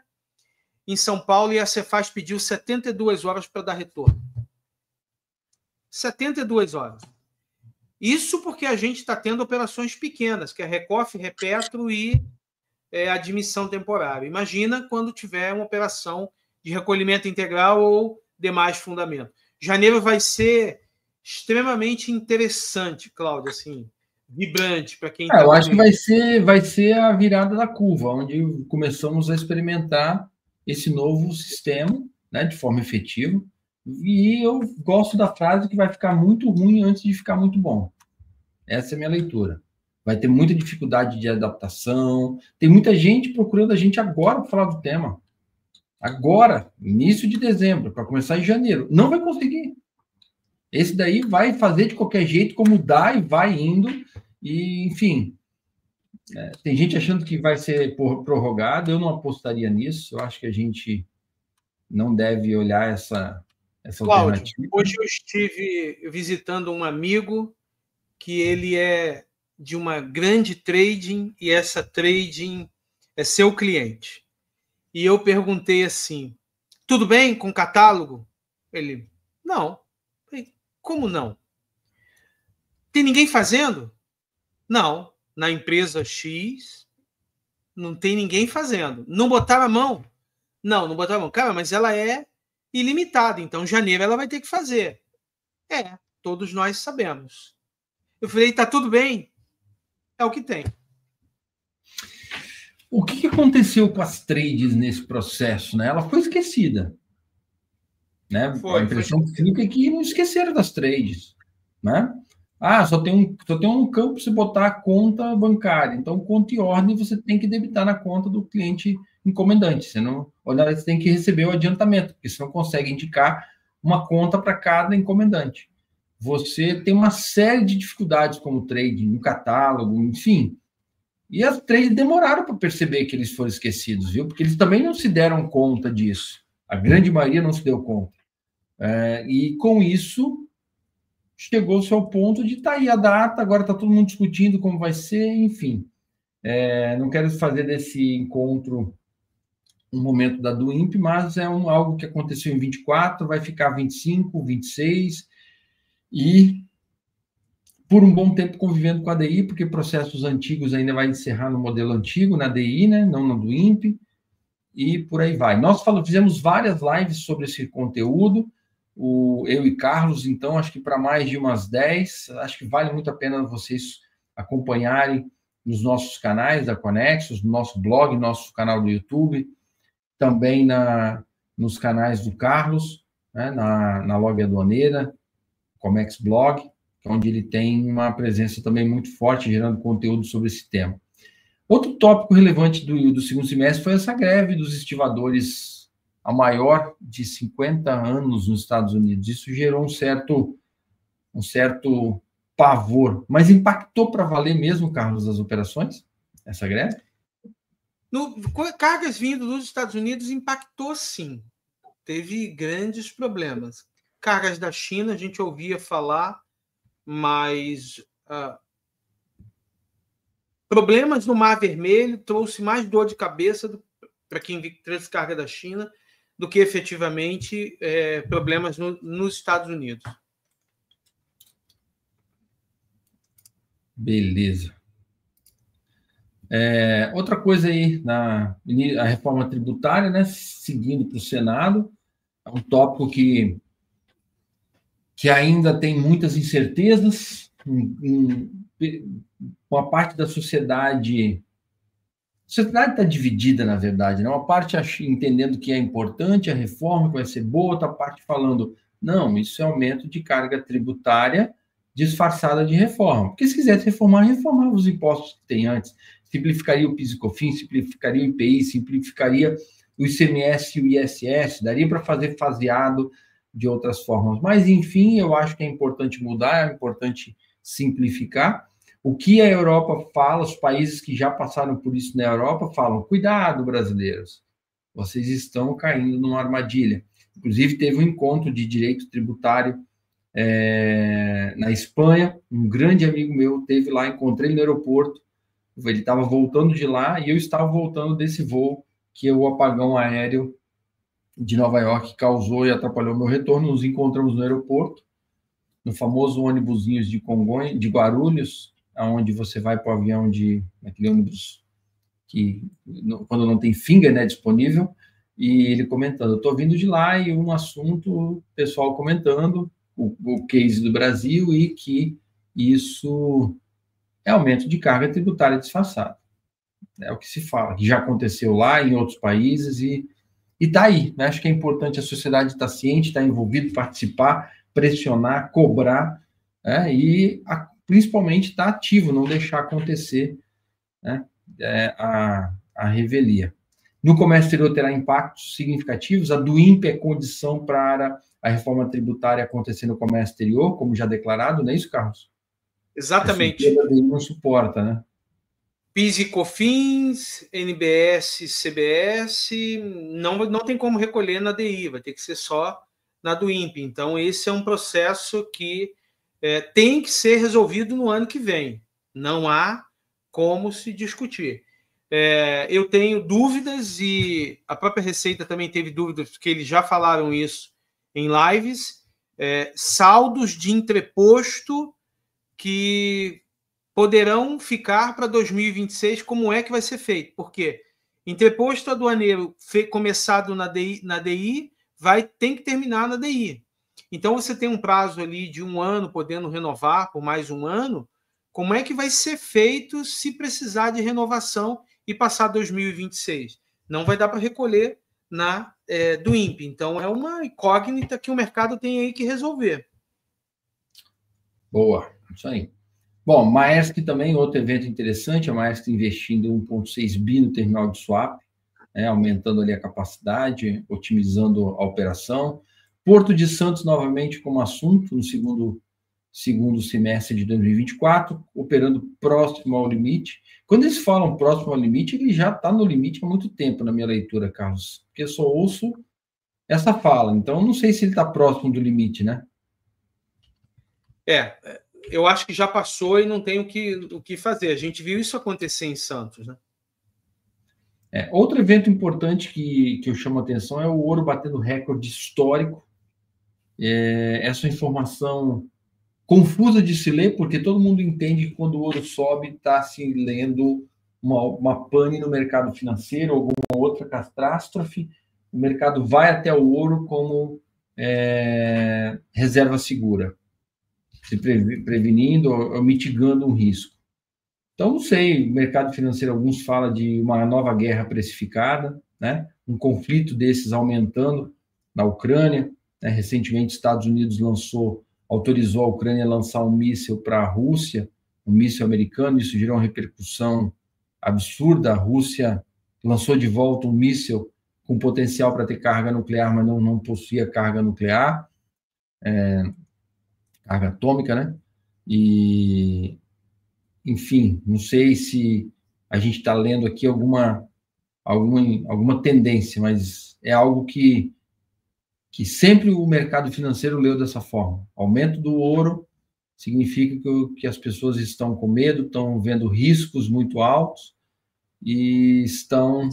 em São Paulo, e a Cefaz pediu 72 horas para dar retorno. 72 horas. Isso porque a gente está tendo operações pequenas, que é Recof, Repetro e admissão temporária. Imagina quando tiver uma operação de recolhimento integral ou demais fundamentos. Janeiro vai ser extremamente interessante, Cláudio, assim, vibrante para quem está... Eu acho que vai ser a virada da curva, onde começamos a experimentar esse novo sistema, né, de forma efetiva. E eu gosto da frase que vai ficar muito ruim antes de ficar muito bom. Essa é a minha leitura. Vai ter muita dificuldade de adaptação. Tem muita gente procurando a gente agora para falar do tema. Agora, início de dezembro, para começar em janeiro. Não vai conseguir. Esse daí vai fazer de qualquer jeito, como dá, e vai indo. E, enfim, tem gente achando que vai ser prorrogado. Eu não apostaria nisso. Eu acho que a gente não deve olhar essa Cláudio, alternativa. Hoje eu estive visitando um amigo que ele é de uma grande trading, e essa trading é seu cliente. E eu perguntei assim, tudo bem com o catálogo? Ele, não. Falei, como não? Tem ninguém fazendo? Não. Na empresa X, não tem ninguém fazendo. Não botaram a mão? Não, não botaram a mão. Cara, mas ela é ilimitada, então em janeiro ela vai ter que fazer. Todos nós sabemos. Eu falei, tá tudo bem? É o que tem. O que aconteceu com as trades nesse processo, né? Ela foi esquecida, né? A impressão que fica é que não esqueceram das trades, né? Só tem um campo para você botar a conta bancária. Então, conta e ordem você tem que debitar na conta do cliente encomendante. Você tem que receber o adiantamento, porque você não consegue indicar uma conta para cada encomendante. Você tem uma série de dificuldades como trading, no catálogo, enfim. E as trades demoraram para perceber que eles foram esquecidos, viu? Porque eles também não se deram conta disso. A grande maioria não se deu conta. E com isso, chegou-se ao ponto de estar aí a data, agora está todo mundo discutindo como vai ser, enfim. Não quero fazer desse encontro um momento da do INPE, mas algo que aconteceu em 24, vai ficar 25, 26, e por um bom tempo convivendo com a DI, porque processos antigos ainda vai encerrar no modelo antigo, na DI, né, não na do INPE, e por aí vai. Nós fizemos várias lives sobre esse conteúdo, eu e Carlos, então, acho que para mais de umas 10, acho que vale muito a pena vocês acompanharem nos nossos canais da Conexus, no nosso blog, nosso canal do YouTube, também nos canais do Carlos, né, na Log Aduaneira, Comex Blog, onde ele tem uma presença também muito forte, gerando conteúdo sobre esse tema. Outro tópico relevante do segundo semestre foi essa greve dos estivadores, a maior de 50 anos nos Estados Unidos. Isso gerou um certo pavor. Mas impactou para valer mesmo, Carlos, as operações, essa greve? Cargas vindo dos Estados Unidos impactou, sim. Teve grandes problemas. Cargas da China, a gente ouvia falar, mas problemas no Mar Vermelho trouxe mais dor de cabeça para quem trouxe carga da China do que efetivamente problemas nos Estados Unidos. Beleza. Outra coisa aí, a reforma tributária, né, seguindo para o Senado, é um tópico que ainda tem muitas incertezas, uma parte da sociedade está dividida, na verdade, né? Uma parte entendendo que é importante a reforma, que vai ser boa, outra parte falando, não, isso é aumento de carga tributária disfarçada de reforma. Porque se quisesse reformava os impostos que tem antes, simplificaria o PIS e COFINS, simplificaria o IPI, simplificaria o ICMS e o ISS, daria para fazer faseado de outras formas. Mas, enfim, eu acho que é importante mudar, é importante simplificar. O que a Europa fala, os países que já passaram por isso na Europa falam, cuidado, brasileiros, vocês estão caindo numa armadilha. Inclusive, teve um encontro de direito tributário na Espanha, um grande amigo meu esteve lá, encontrei ele no aeroporto, ele estava voltando de lá e eu estava voltando desse voo que o apagão aéreo de Nova York causou e atrapalhou meu retorno. Nos encontramos no aeroporto, no famoso ônibusinhos de Congonhas, de Guarulhos, aonde você vai para o avião naquele ônibus que, quando não tem finger, né, disponível, e ele comentando, eu estou vindo de lá, e um assunto, o pessoal comentando, o case do Brasil, e que isso é aumento de carga tributária disfarçada. É o que se fala, que já aconteceu lá em outros países, e está aí, né? Acho que é importante a sociedade estar ciente, estar envolvido, participar, pressionar, cobrar, e principalmente estar ativo, não deixar acontecer, né, a revelia. No comércio exterior terá impactos significativos, a do INPE é condição para a reforma tributária acontecer no comércio exterior, como já declarado, não é isso, Carlos? Exatamente. A DI não suporta, né? PIS e COFINS, NBS, CBS, não tem como recolher na DI, vai ter que ser só na do INPE. Então, esse é um processo que tem que ser resolvido no ano que vem. Não há como se discutir. Eu tenho dúvidas, e a própria Receita também teve dúvidas, porque eles já falaram isso em lives, saldos de entreposto que poderão ficar para 2026, como é que vai ser feito? Porque entreposto aduaneiro começado na DI tem que terminar na DI. Então, você tem um prazo ali de 1 ano, podendo renovar por mais 1 ano. Como é que vai ser feito se precisar de renovação e passar 2026? Não vai dar para recolher do INPE. Então, é uma incógnita que o mercado tem aí que resolver. Boa, isso aí. Bom, Maersk também, outro evento interessante, a Maersk investindo 1,6 bi no terminal de swap, aumentando ali a capacidade, otimizando a operação. Porto de Santos, novamente, como assunto, no segundo semestre de 2024, operando próximo ao limite. Quando eles falam próximo ao limite, ele já está no limite há muito tempo, na minha leitura, Carlos, porque eu só ouço essa fala. Então, não sei se ele está próximo do limite, né? Eu acho que já passou e não tem o que fazer. A gente viu isso acontecer em Santos, né? Outro evento importante que eu chamo a atenção é o ouro batendo recorde histórico. Essa informação confusa de se ler, porque todo mundo entende que quando o ouro sobe, está se lendo uma pane no mercado financeiro, alguma outra catástrofe. O mercado vai até o ouro como reserva segura, se prevenindo ou mitigando um risco. Então, não sei, o mercado financeiro, alguns falam de uma nova guerra precificada, né? Um conflito desses aumentando na Ucrânia. Recentemente, os Estados Unidos autorizou a Ucrânia a lançar um míssil para a Rússia, um míssil americano. Isso gerou uma repercussão absurda. A Rússia lançou de volta um míssil com potencial para ter carga nuclear, mas não possuía carga nuclear, carga atômica, né? E, enfim, não sei se a gente está lendo aqui alguma tendência, mas é algo que sempre o mercado financeiro leu dessa forma. Aumento do ouro significa que as pessoas estão com medo, estão vendo riscos muito altos e estão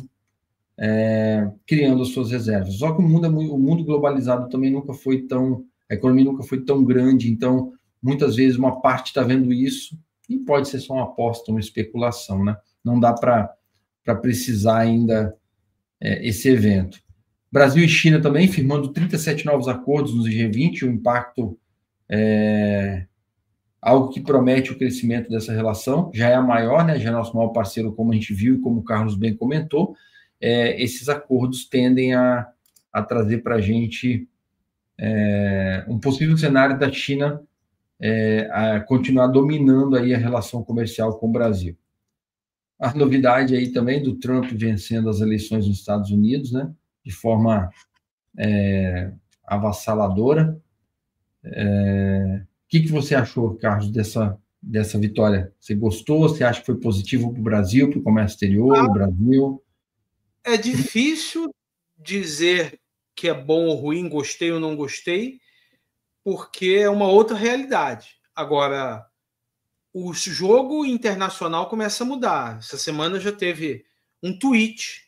criando as suas reservas. Só que o mundo globalizado também a economia nunca foi tão grande, então muitas vezes uma parte está vendo isso e pode ser só uma aposta, uma especulação, né? Não dá para precisar ainda esse evento. Brasil e China também firmando 37 novos acordos no G20, o impacto algo que promete o crescimento dessa relação, já é a maior, né? Já é nosso maior parceiro, como a gente viu e como o Carlos bem comentou. Esses acordos tendem a trazer para a gente um possível cenário da China a continuar dominando aí a relação comercial com o Brasil. A novidade aí também do Trump vencendo as eleições nos Estados Unidos, né? De forma avassaladora. O que você achou, Carlos, dessa vitória? Você gostou? Você acha que foi positivo para o Brasil, para o comércio exterior, o Brasil? É difícil dizer que é bom ou ruim, gostei ou não gostei, porque é uma outra realidade. Agora, o jogo internacional começa a mudar. Essa semana já teve um tweet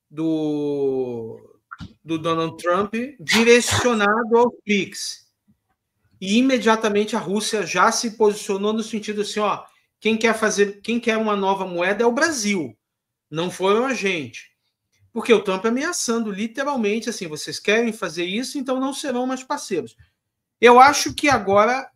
do Donald Trump direcionado ao PRICS. E imediatamente a Rússia já se posicionou no sentido assim, quem quer uma nova moeda é o Brasil, não foram a gente. Porque o Trump ameaçando literalmente assim, vocês querem fazer isso, então não serão mais parceiros. Eu acho que agora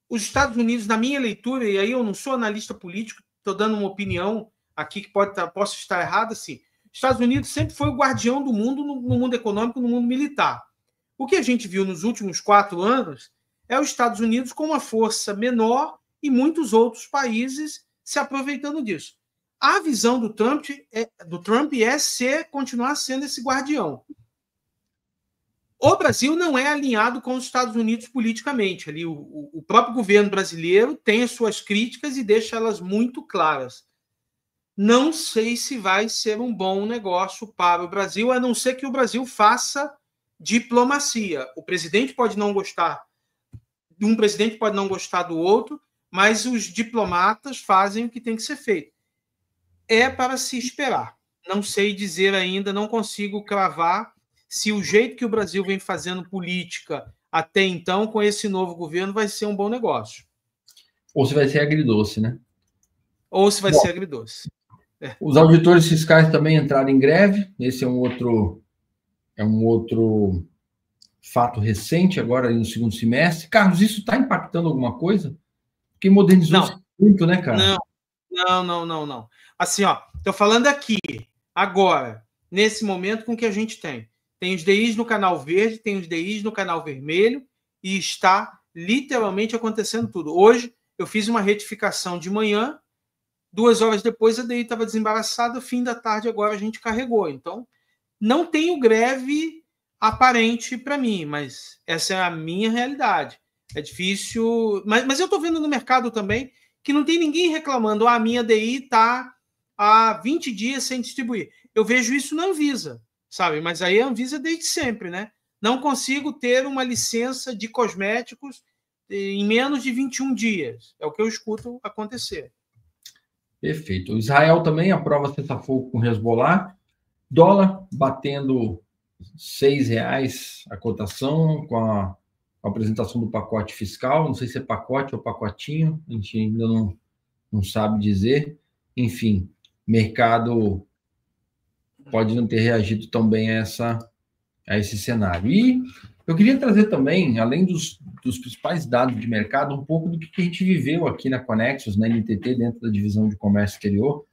os Estados Unidos, na minha leitura, e aí eu não sou analista político, estou dando uma opinião aqui que posso estar errada, assim, Estados Unidos sempre foi o guardião do mundo no mundo econômico, no mundo militar. O que a gente viu nos últimos 4 anos é os Estados Unidos com uma força menor e muitos outros países se aproveitando disso. A visão do Trump continuar sendo esse guardião. O Brasil não é alinhado com os Estados Unidos politicamente. Ali, o próprio governo brasileiro tem as suas críticas e deixa elas muito claras. Não sei se vai ser um bom negócio para o Brasil, a não ser que o Brasil faça diplomacia. O presidente pode não gostar de um presidente, pode não gostar do outro, mas os diplomatas fazem o que tem que ser feito. é para se esperar. Não sei dizer ainda, não consigo cravar se o jeito que o Brasil vem fazendo política até então, com esse novo governo, vai ser um bom negócio. Ou se vai ser agridoce, né? Ou se vai Bom, ser agridoce. os auditores fiscais também entraram em greve. Esse é um outro fato recente, agora no segundo semestre. Carlos, isso está impactando alguma coisa? Porque modernizou-se muito, né, cara? Não. Assim, ó, estou falando aqui, agora, nesse momento com o que a gente tem. Tem os DIs no canal verde, tem os DIs no canal vermelho, e está literalmente acontecendo tudo. Hoje, eu fiz uma retificação de manhã, 2 horas depois a DI estava desembaraçada, fim da tarde agora a gente carregou. Então, não tenho greve aparente para mim, mas essa é a minha realidade. É difícil, mas eu estou vendo no mercado também que não tem ninguém reclamando, a minha DI está há 20 dias sem distribuir. Eu vejo isso na Anvisa, sabe? Mas aí a Anvisa desde sempre, né? Não consigo ter uma licença de cosméticos em menos de 21 dias. É o que eu escuto acontecer. Perfeito. O Israel também aprova cessar-fogo com Hezbollah. Dólar batendo R$ 6 a cotação com a apresentação do pacote fiscal. Não sei se é pacote ou pacotinho, a gente ainda não sabe dizer. Enfim, mercado pode não ter reagido tão bem a esse cenário. E eu queria trazer também, além dos principais dados de mercado, um pouco do que a gente viveu aqui na Conexus, na NTT, dentro da divisão de comércio exterior,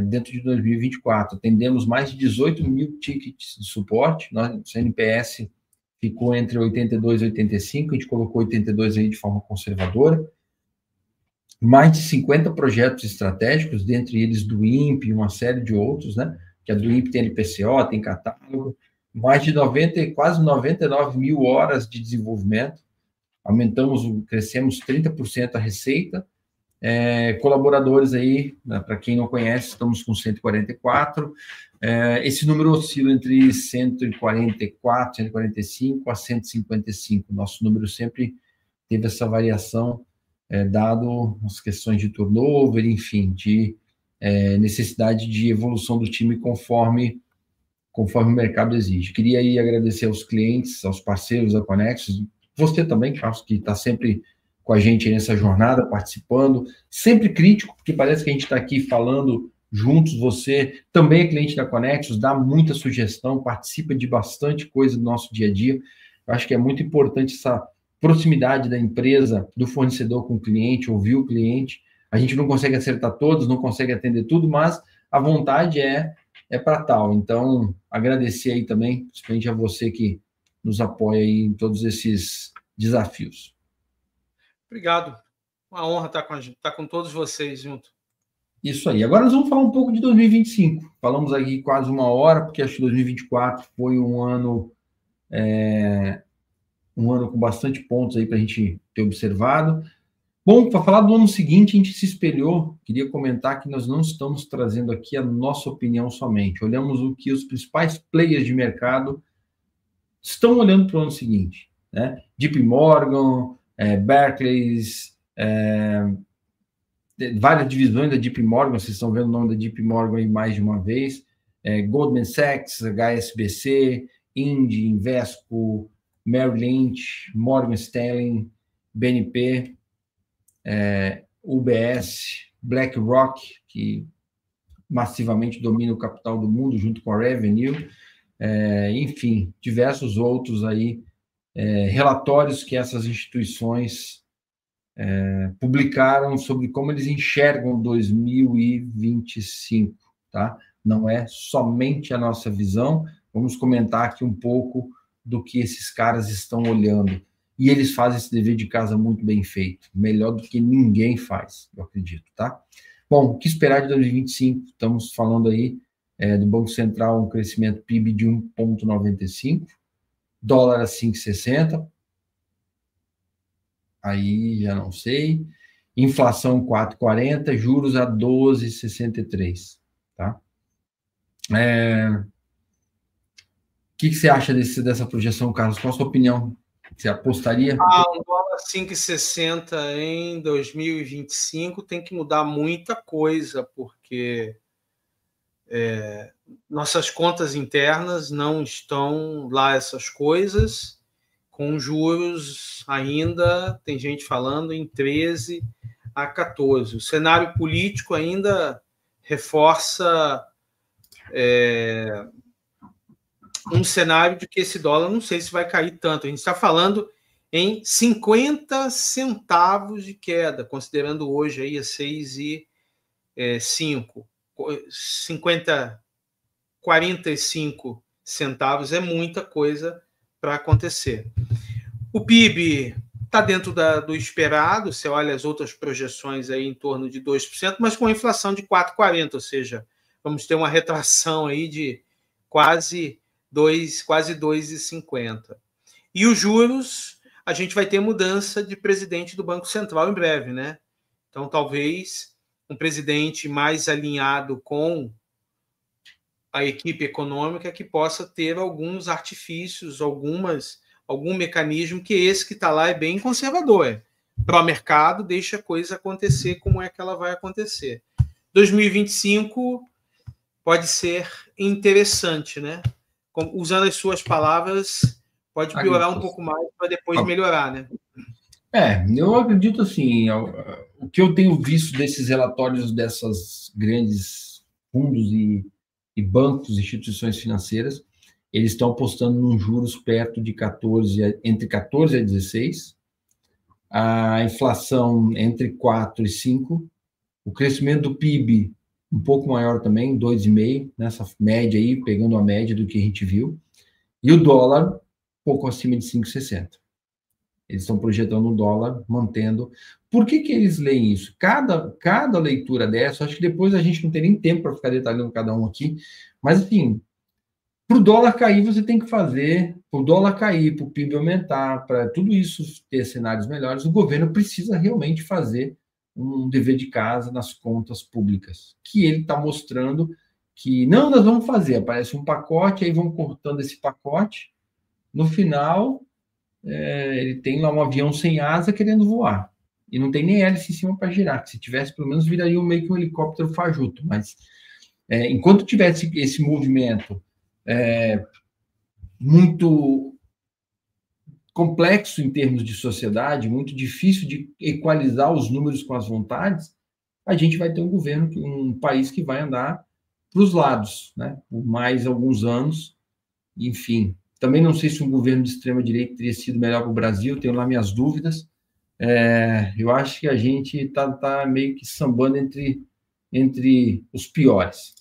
dentro de 2024. Atendemos mais de 18 mil tickets de suporte. Nosso NPS ficou entre 82 e 85, a gente colocou 82 aí de forma conservadora. Mais de 50 projetos estratégicos, dentre eles do INPE e uma série de outros, né? Que a do INPE tem LPCO, tem catálogo. Mais de 90, quase 99 mil horas de desenvolvimento. Crescemos 30% a receita. Colaboradores aí, né, para quem não conhece, estamos com 144. Esse número oscila entre 144, 145 a 155. Nosso número sempre teve essa variação, dado as questões de turnover, enfim, de necessidade de evolução do time conforme o mercado exige. Queria aí agradecer aos clientes, aos parceiros da Conexus, você também, Carlos, que está sempre com a gente nessa jornada, participando, sempre crítico, porque parece que a gente está aqui falando juntos, você também é cliente da Conexus, dá muita sugestão, participa de bastante coisa do nosso dia a dia. Eu acho que é muito importante essa proximidade da empresa, do fornecedor com o cliente, ouvir o cliente. A gente não consegue acertar todos, não consegue atender tudo, mas a vontade é para tal. Então, agradecer aí também, principalmente a você que nos apoia aí em todos esses desafios. Obrigado. Uma honra estar com todos vocês junto. Isso aí. Agora nós vamos falar um pouco de 2025. Falamos aqui quase uma hora, porque acho que 2024 foi um ano com bastante pontos aí para a gente ter observado. Bom, para falar do ano seguinte, a gente se espelhou. Queria comentar que nós não estamos trazendo aqui a nossa opinião somente. Olhamos o que os principais players de mercado estão olhando para o ano seguinte, né? JP Morgan, Barclays, várias divisões da JP Morgan, vocês estão vendo o nome da JP Morgan aí mais de uma vez, Goldman Sachs, HSBC, Indy, Invesco, Merrill Lynch, Morgan Stanley, BNP, UBS, BlackRock, que massivamente domina o capital do mundo, junto com a Revenue, enfim, diversos outros aí, relatórios que essas instituições publicaram sobre como eles enxergam 2025, tá? Não é somente a nossa visão, vamos comentar aqui um pouco do que esses caras estão olhando. E eles fazem esse dever de casa muito bem feito, melhor do que ninguém faz, eu acredito, tá? Bom, o que esperar de 2025? Estamos falando aí do Banco Central, um crescimento PIB de 1,95, dólar a 5,60, aí já não sei, inflação 4,40, juros a 12,63, tá? O que você acha dessa projeção, Carlos? Qual a sua opinião? Você apostaria? Um dólar 5,60 em 2025 tem que mudar muita coisa, porque nossas contas internas não estão lá essas coisas, com juros ainda, tem gente falando em 13 a 14. O cenário político ainda reforça um cenário de que esse dólar não sei se vai cair tanto. A gente está falando em 50 centavos de queda, considerando hoje aí a 6,5. 45 centavos é muita coisa para acontecer. O PIB está dentro do esperado, você olha as outras projeções aí em torno de 2%, mas com a inflação de 4,40%, ou seja, vamos ter uma retração aí de quase 2,50. E os juros, a gente vai ter mudança de presidente do Banco Central em breve, né? Então, talvez um presidente mais alinhado com a equipe econômica que possa ter alguns artifícios, algum mecanismo, que esse que está lá é bem conservador. Pró-mercado, deixa a coisa acontecer como é que ela vai acontecer. 2025 pode ser interessante, né? Usando as suas palavras, pode piorar um pouco mais para depois melhorar, né? Eu acredito assim, o que eu tenho visto desses relatórios dessas grandes fundos e bancos, instituições financeiras, eles estão apostando num juros perto de entre 14 a 16, a inflação entre 4 e 5, o crescimento do PIB um pouco maior também, 2,5, nessa média aí, pegando a média do que a gente viu, e o dólar um pouco acima de 5,60. Eles estão projetando o dólar, mantendo. Por que eles leem isso? Cada leitura dessa, acho que depois a gente não tem nem tempo para ficar detalhando cada um aqui, mas, assim, para o dólar cair, você tem que fazer, para o dólar cair, para o PIB aumentar, para tudo isso ter cenários melhores, o governo precisa realmente fazer um dever de casa nas contas públicas, que ele está mostrando que, não, nós vamos fazer, aparece um pacote, aí vão cortando esse pacote, no final... ele tem lá um avião sem asa querendo voar. E não tem nem hélice em cima para girar. Se tivesse, pelo menos viraria meio que um helicóptero fajuto. Mas enquanto tivesse esse movimento muito complexo em termos de sociedade, muito difícil de equalizar os números com as vontades, a gente vai ter um país que vai andar para os lados, né? Por mais alguns anos, enfim. Também não sei se um governo de extrema-direita teria sido melhor para o Brasil, tenho lá minhas dúvidas. Eu acho que a gente está meio que sambando entre os piores.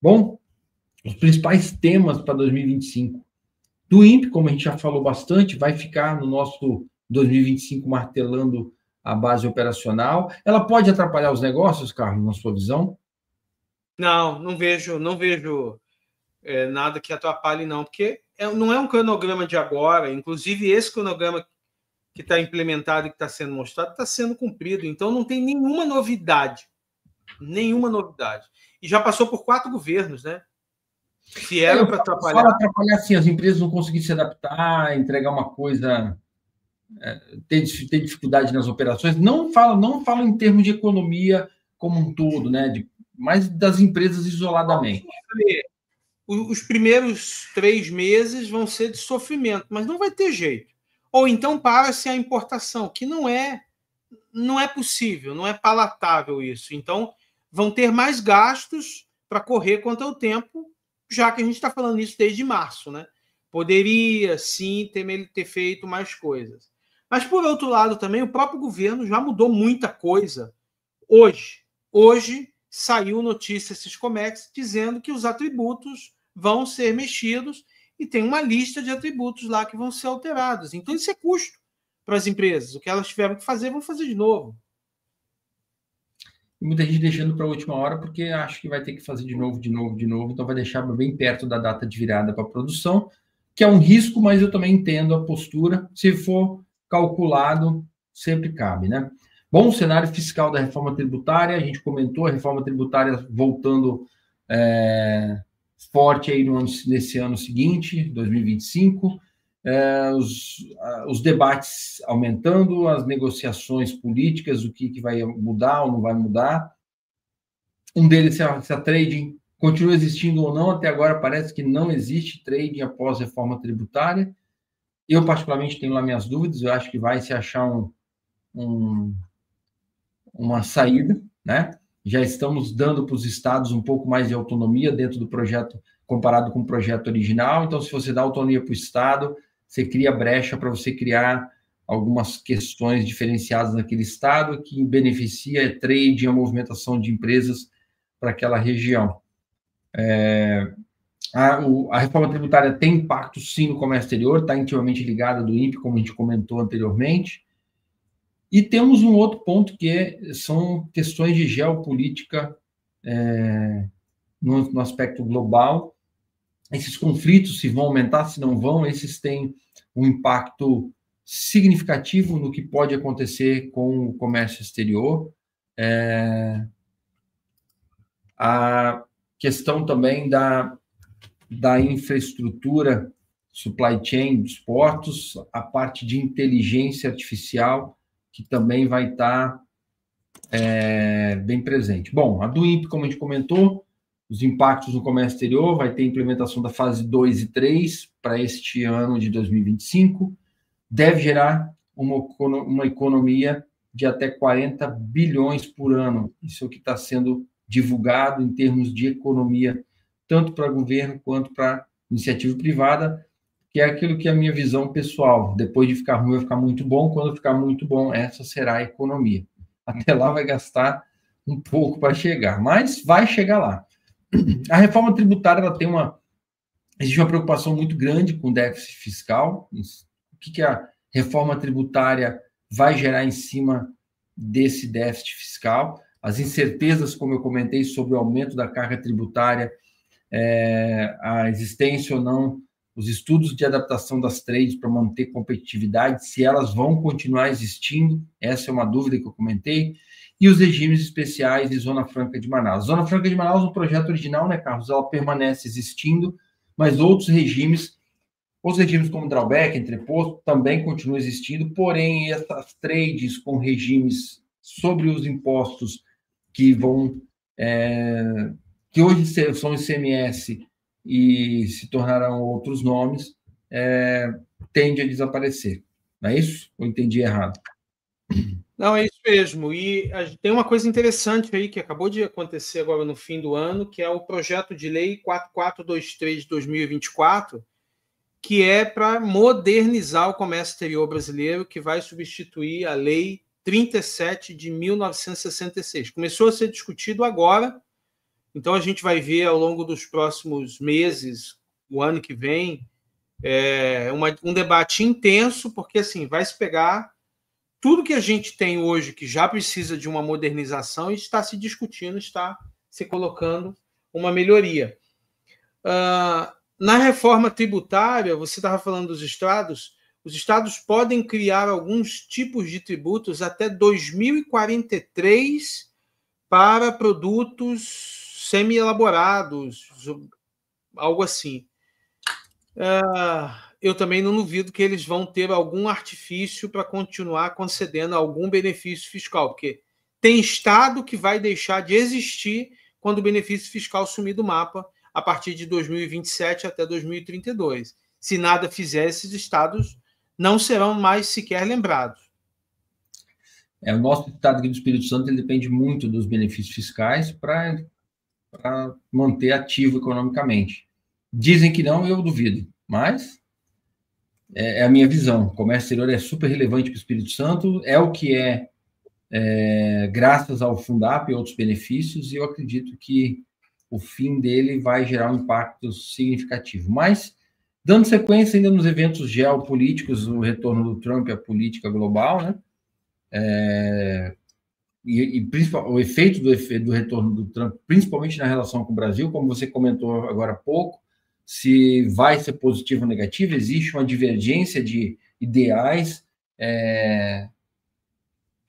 Bom, os principais temas para 2025. Do INPE, como a gente já falou bastante, vai ficar no nosso 2025 martelando a base operacional. Ela pode atrapalhar os negócios, Carlos, na sua visão? Não vejo nada que atrapalhe, não, porque não é um cronograma de agora. Inclusive, esse cronograma que está implementado e que está sendo mostrado está sendo cumprido. Então, não tem nenhuma novidade. Nenhuma novidade. E já passou por 4 governos, né? Se era para atrapalhar... Fala atrapalhar, assim, as empresas não conseguirem se adaptar, entregar uma coisa... ter dificuldade nas operações. Não falo em termos de economia como um todo, né? Mas das empresas isoladamente. Os primeiros 3 meses vão ser de sofrimento, mas não vai ter jeito. Ou então para-se a importação, que não é possível, não é palatável isso. Então, vão ter mais gastos para correr contra o tempo, já que a gente está falando isso desde março, né? Poderia, sim, ter feito mais coisas. Mas, por outro lado, também, o próprio governo já mudou muita coisa hoje. Hoje, saiu notícia Siscomex dizendo que os atributos vão ser mexidos e tem uma lista de atributos lá que vão ser alterados. Então, isso é custo para as empresas. O que elas tiveram que fazer, vão fazer de novo. Muita gente deixando para a última hora porque acha que vai ter que fazer de novo, então vai deixar bem perto da data de virada para a produção, que é um risco, mas eu também entendo a postura. Se for calculado, sempre cabe, né? Bom, o cenário fiscal da reforma tributária, a gente comentou, a reforma tributária voltando forte aí nesse ano seguinte, 2025. os debates aumentando, as negociações políticas, o que vai mudar ou não vai mudar. Um deles, se a trading continua existindo ou não. Até agora parece que não existe trading após reforma tributária. Eu, particularmente, tenho lá minhas dúvidas. Eu acho que vai se achar uma saída, né? Já estamos dando para os estados um pouco mais de autonomia dentro do projeto, comparado com o projeto original. Então, se você dá autonomia para o estado, você cria brecha para você criar algumas questões diferenciadas naquele estado que beneficia a trade e a movimentação de empresas para aquela região. A reforma tributária tem impacto, sim, no comércio exterior, está intimamente ligada do INPE, como a gente comentou anteriormente. E temos um outro ponto que são questões de geopolítica no aspecto global. Esses conflitos, se vão aumentar, se não vão, esses têm um impacto significativo no que pode acontecer com o comércio exterior. A questão também da infraestrutura, supply chain dos portos, a parte de inteligência artificial, que também vai estar bem presente. Bom, a do INPE, como a gente comentou, os impactos no comércio exterior, vai ter implementação da fase 2 e 3 para este ano de 2025, deve gerar uma economia de até 40 bilhões por ano. Isso é o que está sendo divulgado em termos de economia, tanto para governo quanto para iniciativa privada, que é aquilo que é a minha visão pessoal. Depois de ficar ruim, vai ficar muito bom. Quando ficar muito bom, essa será a economia. Até lá vai gastar um pouco para chegar, mas vai chegar lá. A reforma tributária, existe uma preocupação muito grande com o déficit fiscal. O que a reforma tributária vai gerar em cima desse déficit fiscal? As incertezas, como eu comentei, sobre o aumento da carga tributária, a existência ou não, os estudos de adaptação das trades para manter competitividade, se elas vão continuar existindo, essa é uma dúvida que eu comentei, e os regimes especiais de Zona Franca de Manaus. Zona Franca de Manaus, no projeto original, né, Carlos, ela permanece existindo, mas outros regimes como drawback, entreposto, também continuam existindo, porém, essas trades com regimes sobre os impostos que vão, que hoje são ICMS e se tornarão outros nomes, tende a desaparecer. Não é isso? Ou entendi errado? Não, é isso mesmo. E tem uma coisa interessante aí que acabou de acontecer agora no fim do ano, que é o projeto de lei 4423 de 2024, que é para modernizar o comércio exterior brasileiro, que vai substituir a lei 37 de 1966. Começou a ser discutido agora, então a gente vai ver ao longo dos próximos meses, o ano que vem, um debate intenso, porque assim vai se pegar tudo que a gente tem hoje que já precisa de uma modernização e está se discutindo, está se colocando uma melhoria. Na reforma tributária, você estava falando dos estados, os estados podem criar alguns tipos de tributos até 2043 para produtos semi-elaborados, algo assim. Eu também não duvido que eles vão ter algum artifício para continuar concedendo algum benefício fiscal, porque tem estado que vai deixar de existir quando o benefício fiscal sumir do mapa a partir de 2027 até 2032. Se nada fizer, esses estados não serão mais sequer lembrados. O nosso estado aqui do Espírito Santo ele depende muito dos benefícios fiscais para manter ativo economicamente. Dizem que não, eu duvido, mas é a minha visão. O comércio exterior é super relevante para o Espírito Santo, é o que graças ao Fundap e outros benefícios, e eu acredito que o fim dele vai gerar um impacto significativo. Mas, dando sequência ainda nos eventos geopolíticos, o retorno do Trump à política global, né? O efeito do retorno do Trump, principalmente na relação com o Brasil, como você comentou agora há pouco, se vai ser positivo ou negativo, existe uma divergência de ideais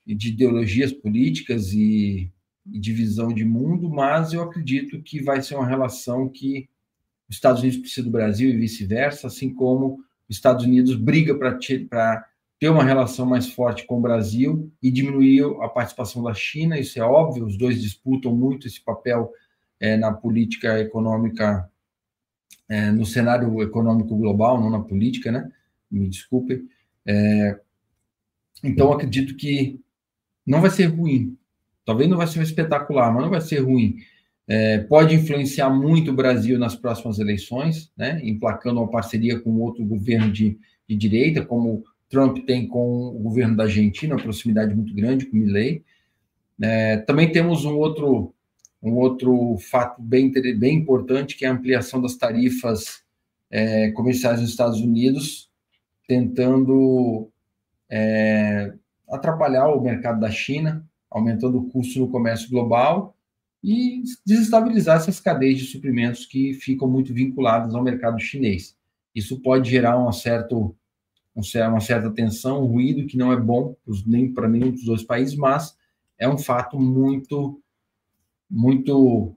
e de ideologias políticas e de visão de mundo, mas eu acredito que vai ser uma relação que os Estados Unidos precisam do Brasil e vice-versa, assim como Estados Unidos briga para ter uma relação mais forte com o Brasil e diminuir a participação da China, isso é óbvio, os dois disputam muito esse papel na política econômica, no cenário econômico global, não na política, né? Me desculpem. Então, acredito que não vai ser ruim. Talvez não vai ser espetacular, mas não vai ser ruim. Pode influenciar muito o Brasil nas próximas eleições, né? Emplacando uma parceria com outro governo de direita, como Trump tem com o governo da Argentina, uma proximidade muito grande com o Milei. Também temos um outro fato bem importante, que é a ampliação das tarifas comerciais nos Estados Unidos, tentando atrapalhar o mercado da China, aumentando o custo no comércio global e desestabilizar essas cadeias de suprimentos que ficam muito vinculadas ao mercado chinês. Isso pode gerar uma certa tensão, um ruído que não é bom nem para nenhum dos dois países, mas é um fato muito, muito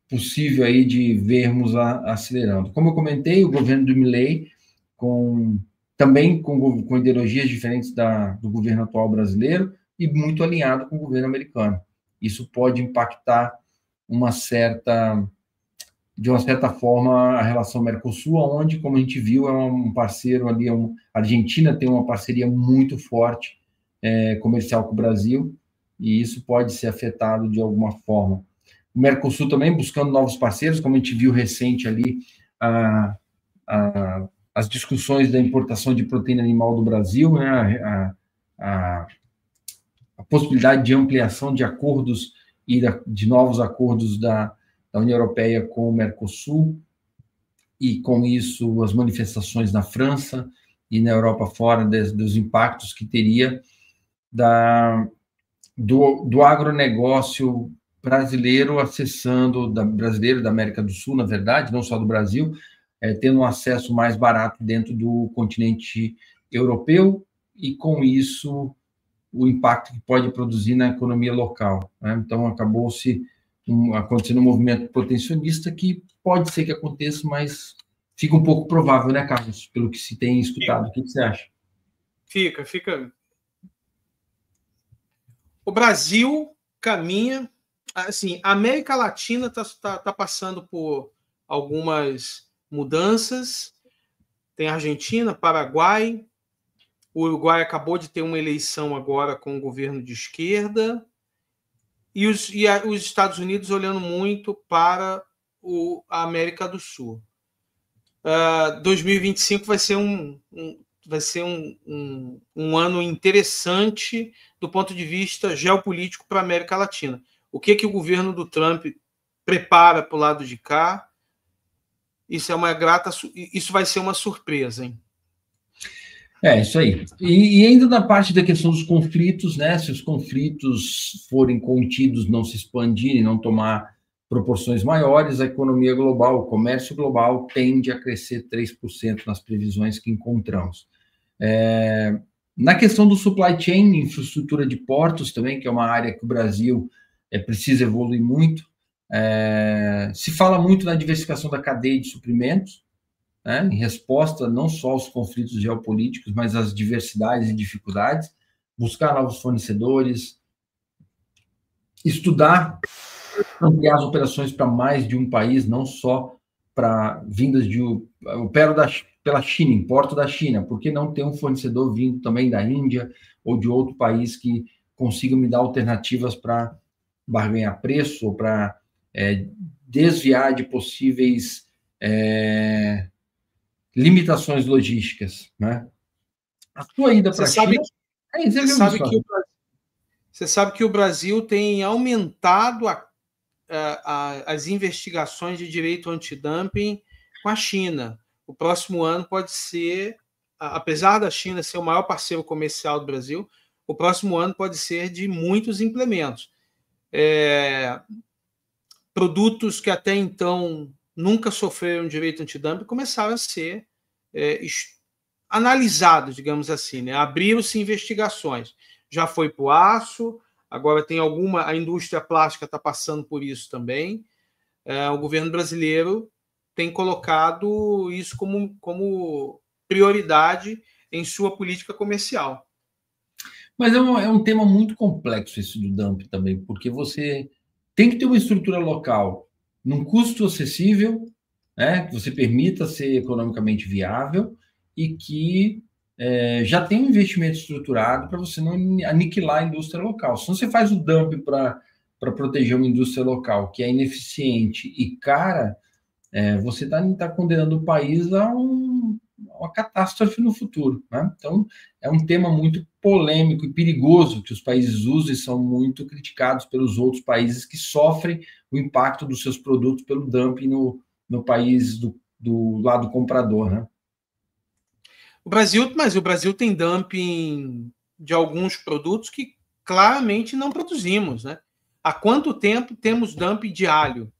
possível aí de vermos acelerando. Como eu comentei, o governo do Milei, também com ideologias diferentes do governo atual brasileiro e muito alinhado com o governo americano. Isso pode impactar de uma certa forma, a relação Mercosul, onde, como a gente viu, é um parceiro ali, a Argentina tem uma parceria muito forte comercial com o Brasil, e isso pode ser afetado de alguma forma. O Mercosul também buscando novos parceiros, como a gente viu recente ali, as discussões da importação de proteína animal do Brasil, né, a possibilidade de ampliação de acordos e de novos acordos da União Europeia com o Mercosul, e com isso as manifestações na França e na Europa fora dos impactos que teria do agronegócio brasileiro brasileiro da América do Sul, na verdade, não só do Brasil, tendo um acesso mais barato dentro do continente europeu, e com isso o impacto que pode produzir na economia local, né? Então, acabou-se acontecendo um movimento protecionista que pode ser que aconteça, mas fica um pouco provável, né, Carlos? Pelo que se tem escutado. O que você acha? Fica. O Brasil caminha... Assim, a América Latina está passando por algumas mudanças. Tem Argentina, Paraguai. O Uruguai acabou de ter uma eleição agora com um governo de esquerda. E os Estados Unidos olhando muito para a América do Sul. 2025 vai ser um ano interessante do ponto de vista geopolítico para a América Latina. O que o governo do Trump prepara para o lado de cá? Isso vai ser uma surpresa, hein? Isso aí. E ainda na parte da questão dos conflitos, né? Se os conflitos forem contidos, não se expandirem, não tomar proporções maiores, a economia global, o comércio global tende a crescer 3% nas previsões que encontramos. Na questão do supply chain, infraestrutura de portos também, que é uma área que o Brasil precisa evoluir muito. Se fala muito na diversificação da cadeia de suprimentos, né, em resposta não só aos conflitos geopolíticos, mas às diversidades e dificuldades, buscar novos fornecedores, estudar, ampliar as operações para mais de um país, não só para vindas pela China, importo da China, por que não ter um fornecedor vindo também da Índia ou de outro país que consiga me dar alternativas para barganhar preço ou para desviar de possíveis limitações logísticas, né? A sua ida para a China... Você sabe que o Brasil tem aumentado as investigações de direito antidumping com a China. O próximo ano pode ser, apesar da China ser o maior parceiro comercial do Brasil, o próximo ano pode ser de muitos implementos. Produtos que até então nunca sofreram direito antidumping começaram a ser analisados, digamos assim, né? Abriram-se investigações. Já foi para o aço, agora tem a indústria plástica está passando por isso também. O governo brasileiro tem colocado isso como prioridade em sua política comercial. Mas é um tema muito complexo esse do dumping também, porque você tem que ter uma estrutura local num custo acessível, né, que você permita ser economicamente viável e que já tem um investimento estruturado para você não aniquilar a indústria local. Se você faz o dumping para proteger uma indústria local que é ineficiente e cara, você está condenando o país a uma catástrofe no futuro. Né? Então, é um tema muito polêmico e perigoso que os países usam e são muito criticados pelos outros países que sofrem o impacto dos seus produtos pelo dumping no país do lado comprador. Né? Mas o Brasil tem dumping de alguns produtos que claramente não produzimos. Né? Há quanto tempo temos dumping de alho?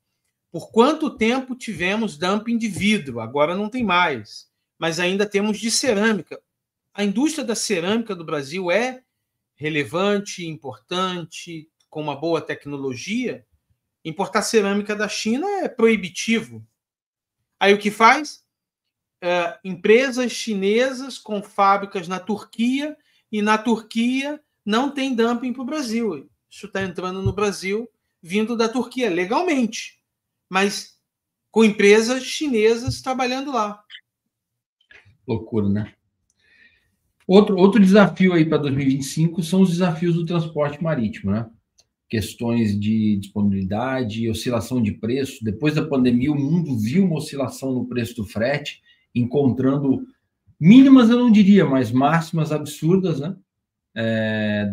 Por quanto tempo tivemos dumping de vidro? Agora não tem mais. Mas ainda temos de cerâmica. A indústria da cerâmica do Brasil é relevante, importante, com uma boa tecnologia. Importar cerâmica da China é proibitivo. Aí o que faz? Empresas chinesas com fábricas na Turquia, e na Turquia não tem dumping para o Brasil. Isso está entrando no Brasil vindo da Turquia, legalmente, mas com empresas chinesas trabalhando lá. Loucura, né? Outro desafio aí para 2025 são os desafios do transporte marítimo, né? Questões de disponibilidade, oscilação de preço. Depois da pandemia, o mundo viu uma oscilação no preço do frete, encontrando mínimas, eu não diria, mas máximas absurdas, né?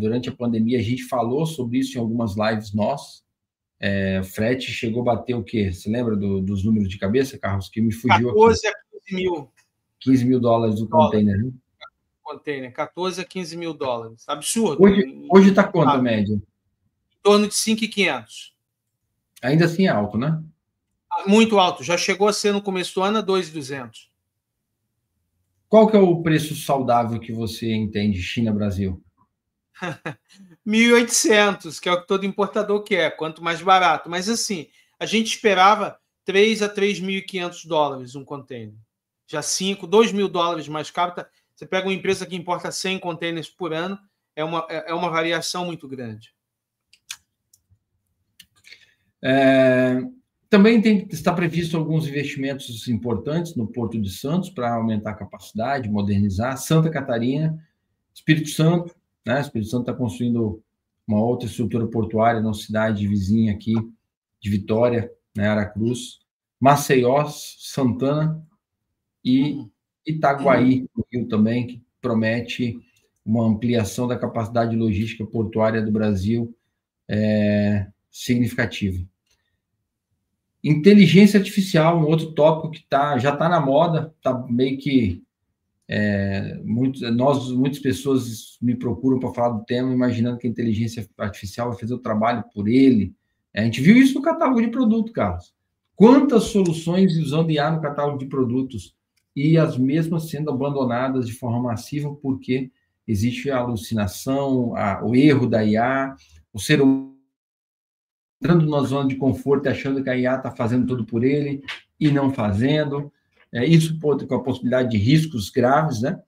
Durante a pandemia, a gente falou sobre isso em algumas lives nossas. Frete chegou a bater o quê? Você lembra dos números de cabeça, Carlos? Que me fugiu 14 aqui. a 15 mil. 15 mil dólares o container, né? Container, 14 a 15 mil dólares. Absurdo. Hoje está quanto a média? Em torno de 5.500. Ainda assim é alto, né? Muito alto. Já chegou a ser no começo do ano a 2.200. Qual que é o preço saudável que você entende China-Brasil? 1.800, que é o que todo importador quer, quanto mais barato. Mas assim, a gente esperava 3 a 3.500 dólares um container. Já 2 mil dólares mais caro. Você pega uma empresa que importa 100 containers por ano, é uma variação muito grande. Também está previsto alguns investimentos importantes no Porto de Santos para aumentar a capacidade, modernizar. Santa Catarina, Espírito Santo, né? Espírito Santo está construindo uma outra estrutura portuária na cidade vizinha aqui de Vitória, né? Aracruz, Maceió, Santana e Itaguaí, no Rio também, que promete uma ampliação da capacidade logística portuária do Brasil significativa. Inteligência artificial, um outro tópico que já está na moda, está meio que muitas pessoas me procuram para falar do tema, imaginando que a inteligência artificial vai fazer o trabalho por ele. A gente viu isso no catálogo de produto, Carlos. Quantas soluções usando IA no catálogo de produtos e as mesmas sendo abandonadas de forma massiva porque existe a alucinação, o erro da IA, o ser humano entrando numa zona de conforto e achando que a IA está fazendo tudo por ele e não fazendo. Isso pode com a possibilidade de riscos graves, né?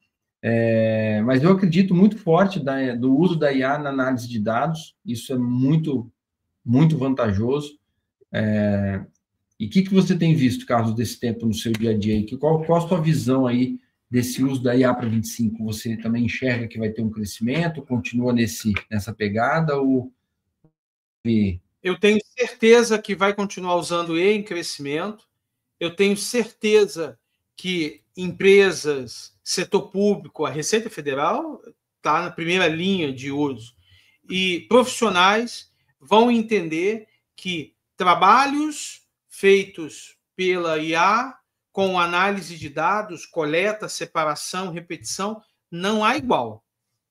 Mas eu acredito muito forte do uso da IA na análise de dados. Isso é muito, muito vantajoso. E o que você tem visto, Carlos, desse tempo no seu dia a dia? Qual a sua visão aí desse uso da IA para 25? Você também enxerga que vai ter um crescimento? Continua nessa pegada? Eu tenho certeza que vai continuar usando ele em crescimento. Eu tenho certeza que empresas, setor público, a Receita Federal está na primeira linha de uso. E profissionais vão entender que trabalhos feitos pela IA, com análise de dados, coleta, separação, repetição, não há igual.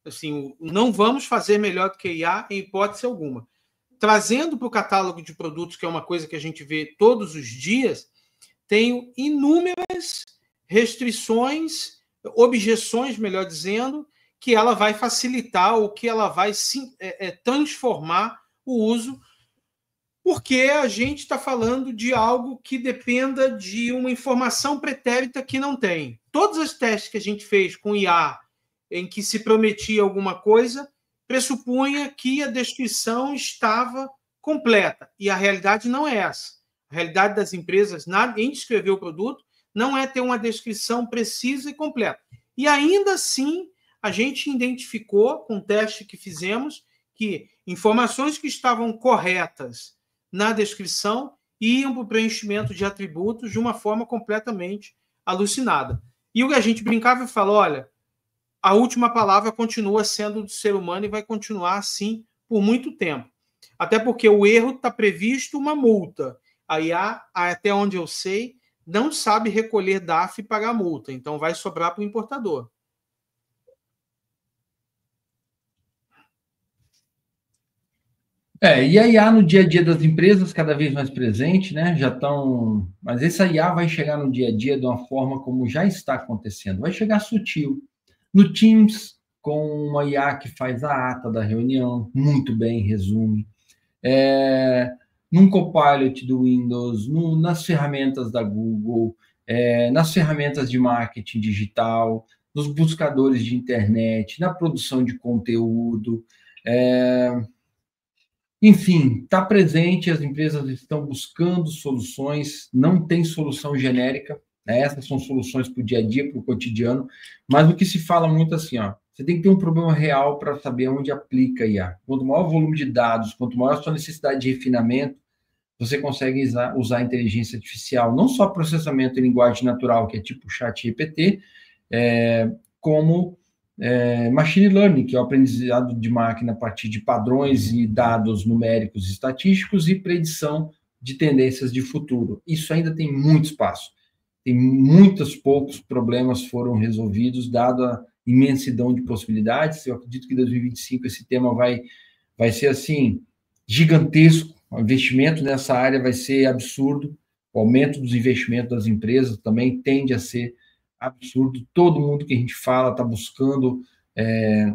Assim, não vamos fazer melhor do que a IA em hipótese alguma. Trazendo para o catálogo de produtos, que é uma coisa que a gente vê todos os dias, tenho inúmeras restrições, objeções, melhor dizendo, que ela vai facilitar ou que ela vai transformar o uso Porque a gente está falando de algo que dependa de uma informação pretérita que não tem. Todos os testes que a gente fez com IA, em que se prometia alguma coisa, pressupunha que a descrição estava completa. E a realidade não é essa. A realidade das empresas em descrever o produto não é ter uma descrição precisa e completa. E ainda assim, a gente identificou, com o teste que fizemos, que informações que estavam corretas na descrição iam para o preenchimento de atributos de uma forma completamente alucinada. E o que a gente brincava e falou, olha, a última palavra continua sendo do ser humano e vai continuar assim por muito tempo. Até porque o erro está previsto uma multa. A IA, até onde eu sei, não sabe recolher DAF e pagar multa. Então vai sobrar para o importador. E a IA no dia a dia das empresas, cada vez mais presente, né? Já estão. Mas essa IA vai chegar no dia a dia de uma forma como já está acontecendo. Vai chegar sutil. No Teams, com uma IA que faz a ata da reunião, muito bem, resume. Num Copilot do Windows, nas ferramentas da Google, nas ferramentas de marketing digital, nos buscadores de internet, na produção de conteúdo. Enfim, está presente, as empresas estão buscando soluções, não tem solução genérica, né? Essas são soluções para o dia a dia, para o cotidiano, mas o que se fala muito assim, ó, você tem que ter um problema real para saber onde aplica IA. Quanto maior o volume de dados, quanto maior a sua necessidade de refinamento, você consegue usar a inteligência artificial, não só processamento em linguagem natural, que é tipo chat GPT, como machine learning, que é o aprendizado de máquina a partir de padrões e dados numéricos e estatísticos e predição de tendências de futuro. Isso ainda tem muito espaço. Tem muitos poucos problemas foram resolvidos, dado a imensidão de possibilidades. Eu acredito que em 2025 esse tema vai ser assim gigantesco. O investimento nessa área vai ser absurdo. O aumento dos investimentos das empresas também tende a ser absurdo. Todo mundo que a gente fala está buscando e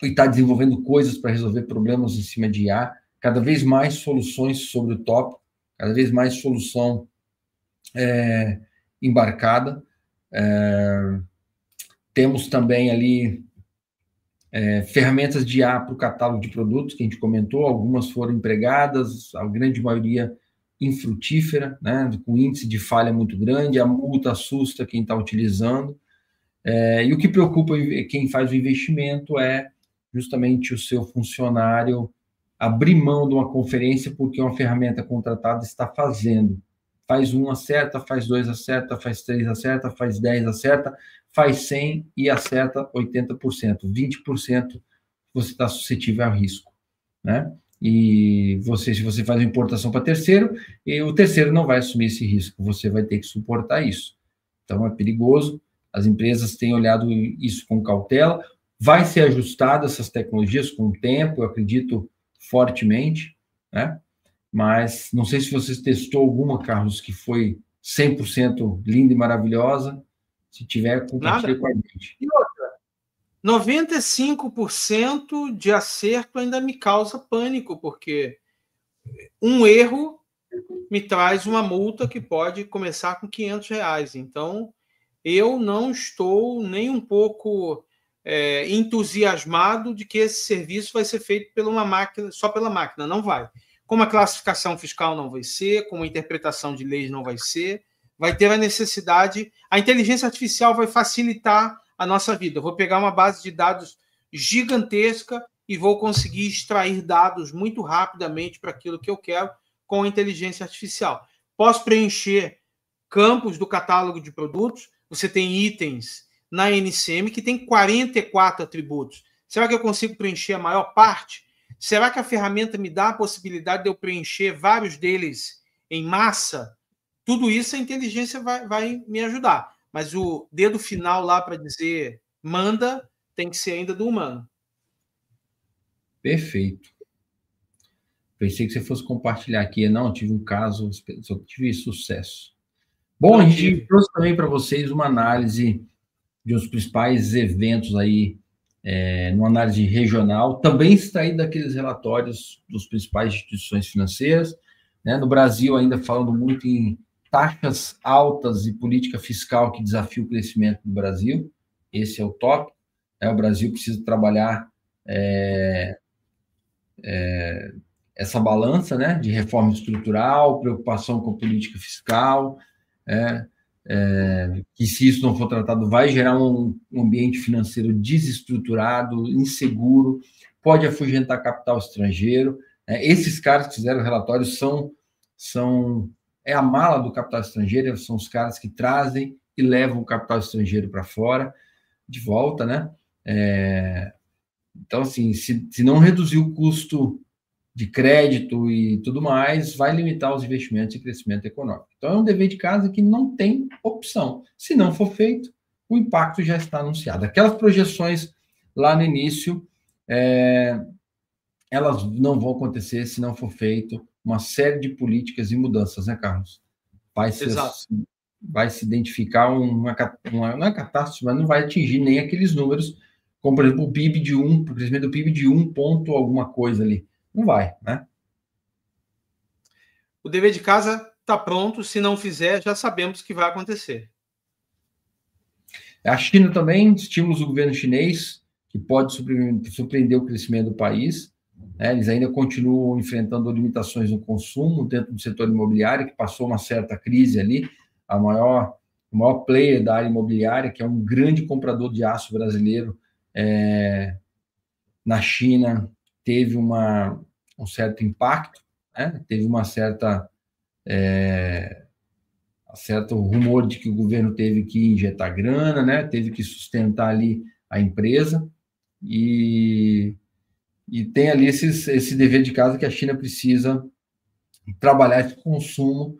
está desenvolvendo coisas para resolver problemas em cima de IA. Cada vez mais soluções sobre o tópico, cada vez mais solução embarcada. Temos também ali ferramentas de IA para o catálogo de produtos, que a gente comentou, algumas foram empregadas, a grande maioria infrutífera, né, com índice de falha muito grande, a multa assusta quem está utilizando, e o que preocupa quem faz o investimento é justamente o seu funcionário abrir mão de uma conferência porque uma ferramenta contratada está fazendo. Faz 1, acerta, faz 2, acerta, faz 3, acerta, faz 10, acerta, faz 100 e acerta 80%. 20% você está suscetível a risco, né? E se você faz uma importação para terceiro, e o terceiro não vai assumir esse risco, você vai ter que suportar isso. Então, é perigoso, as empresas têm olhado isso com cautela, vai ser ajustado essas tecnologias com o tempo, eu acredito fortemente, né? Mas não sei se você testou alguma, Carlos, que foi 100% linda e maravilhosa. Se tiver, compartilhe com a gente. E outra, 95% de acerto ainda me causa pânico, porque um erro me traz uma multa que pode começar com R$500. Então, eu não estou nem um pouco entusiasmado de que esse serviço vai ser feito por uma máquina, só pela máquina. Não vai. Como a classificação fiscal não vai ser, como a interpretação de leis não vai ser, vai ter a necessidade... A inteligência artificial vai facilitar a nossa vida. Eu vou pegar uma base de dados gigantesca e vou conseguir extrair dados muito rapidamente para aquilo que eu quero com a inteligência artificial. Posso preencher campos do catálogo de produtos. Você tem itens na NCM que tem 44 atributos. Será que eu consigo preencher a maior parte? Será que a ferramenta me dá a possibilidade de eu preencher vários deles em massa? Tudo isso a inteligência vai me ajudar. Mas o dedo final lá para dizer manda tem que ser ainda do humano. Perfeito. Pensei que você fosse compartilhar aqui. Não, tive um caso, só tive sucesso. Bom, a gente trouxe também para vocês uma análise de uns principais eventos aí, numa análise regional, também extraída daqueles relatórios dos principais instituições financeiras. né? No Brasil, ainda falando muito em taxas altas e política fiscal que desafia o crescimento do Brasil. Esse é o tópico. O Brasil precisa trabalhar essa balança, né, de reforma estrutural, preocupação com a política fiscal, que se isso não for tratado vai gerar um ambiente financeiro desestruturado, inseguro, pode afugentar capital estrangeiro. Esses caras que fizeram o relatório são a mala do capital estrangeiro, são os caras que trazem e levam o capital estrangeiro para fora, de volta, né? Então, assim, se não reduzir o custo de crédito e tudo mais, vai limitar os investimentos e crescimento econômico. Então, é um dever de casa que não tem opção. Se não for feito, o impacto já está anunciado. Aquelas projeções lá no início, elas não vão acontecer se não for feito uma série de políticas e mudanças, né, Carlos? Vai se identificar não é catástrofe, mas não vai atingir nem aqueles números, como, por exemplo, o PIB de o crescimento do PIB de 1 ponto alguma coisa ali. Não vai, né? O dever de casa está pronto, se não fizer, já sabemos que vai acontecer. A China também, estímulos do governo chinês, que pode surpreender o crescimento do país. Eles ainda continuam enfrentando limitações no consumo dentro do setor imobiliário, que passou uma certa crise ali. O maior player da área imobiliária, que é um grande comprador de aço brasileiro, na China, teve um certo impacto, né? Teve certo rumor de que o governo teve que injetar grana, né? Teve que sustentar ali a empresa, e tem ali esse dever de casa que a China precisa trabalhar esse consumo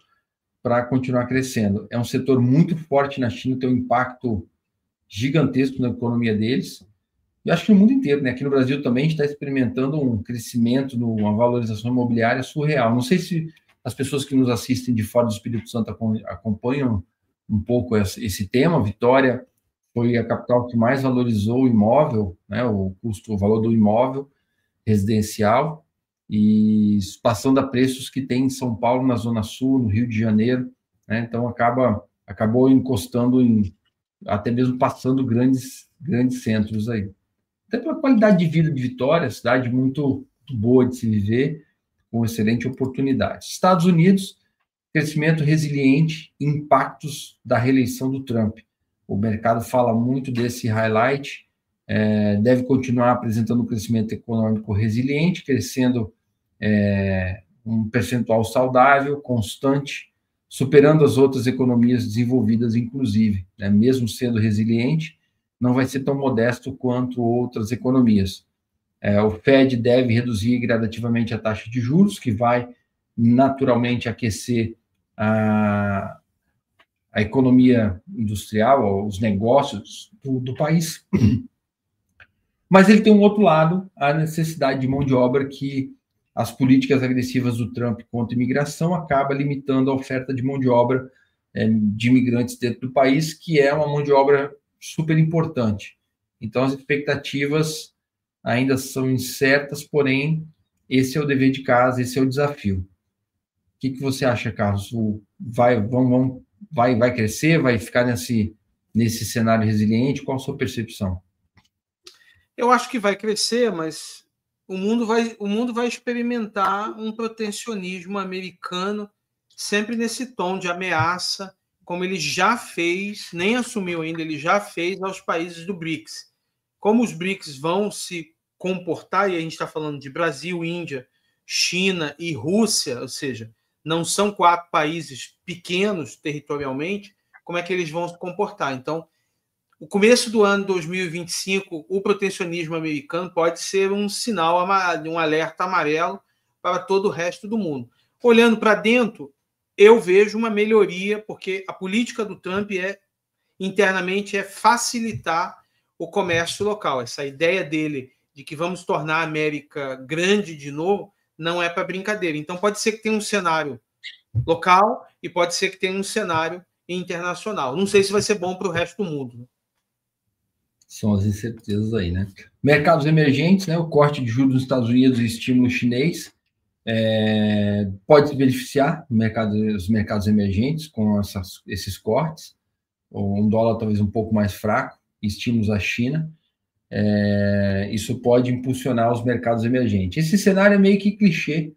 para continuar crescendo. É um setor muito forte na China, tem um impacto gigantesco na economia deles, e acho que no mundo inteiro, né? Aqui no Brasil também a gente está experimentando um crescimento, uma valorização imobiliária surreal. Não sei se as pessoas que nos assistem de fora do Espírito Santo acompanham um pouco esse tema. Vitória foi a capital que mais valorizou o imóvel, né? O valor do imóvel residencial, e passando a preços que tem em São Paulo, na Zona Sul, no Rio de Janeiro, né? Então acabou encostando até mesmo passando grandes centros aí. Até pela qualidade de vida de Vitória, cidade muito boa de se viver, com excelente oportunidade. Estados Unidos, crescimento resiliente, impactos da reeleição do Trump. O mercado fala muito desse highlight, deve continuar apresentando um crescimento econômico resiliente, crescendo um percentual saudável, constante, superando as outras economias desenvolvidas, inclusive, né? Mesmo sendo resiliente, não vai ser tão modesto quanto outras economias. O Fed deve reduzir gradativamente a taxa de juros, que vai naturalmente aquecer a economia industrial, os negócios do país. Mas ele tem um outro lado, a necessidade de mão de obra, que as políticas agressivas do Trump contra a imigração acaba limitando a oferta de mão de obra de imigrantes dentro do país, que é uma mão de obra super importante. Então, as expectativas ainda são incertas, porém, esse é o dever de casa, esse é o desafio. O que você acha, Carlos? Vai crescer? Vai ficar nesse cenário resiliente? Qual a sua percepção? Eu acho que vai crescer, mas o mundo vai experimentar um protecionismo americano sempre nesse tom de ameaça, como ele já fez, nem assumiu ainda, ele já fez aos países do BRICS. Como os BRICS vão se comportar, e a gente está falando de Brasil, Índia, China e Rússia, ou seja, não são 4 países pequenos territorialmente, como é que eles vão se comportar? Então, o começo do ano 2025, o protecionismo americano pode ser um sinal, um alerta amarelo para todo o resto do mundo. Olhando para dentro, eu vejo uma melhoria, porque a política do Trump internamente é facilitar o comércio local. Essa ideia dele de que vamos tornar a América grande de novo não é para brincadeira. Então pode ser que tenha um cenário local e pode ser que tenha um cenário internacional. Não sei se vai ser bom para o resto do mundo. São as incertezas aí, né? Mercados emergentes, né? O corte de juros nos Estados Unidos e estímulo chinês Pode se beneficiar os mercados emergentes com esses cortes, ou um dólar talvez um pouco mais fraco, estímulos à China. Isso pode impulsionar os mercados emergentes. Esse cenário é meio que clichê,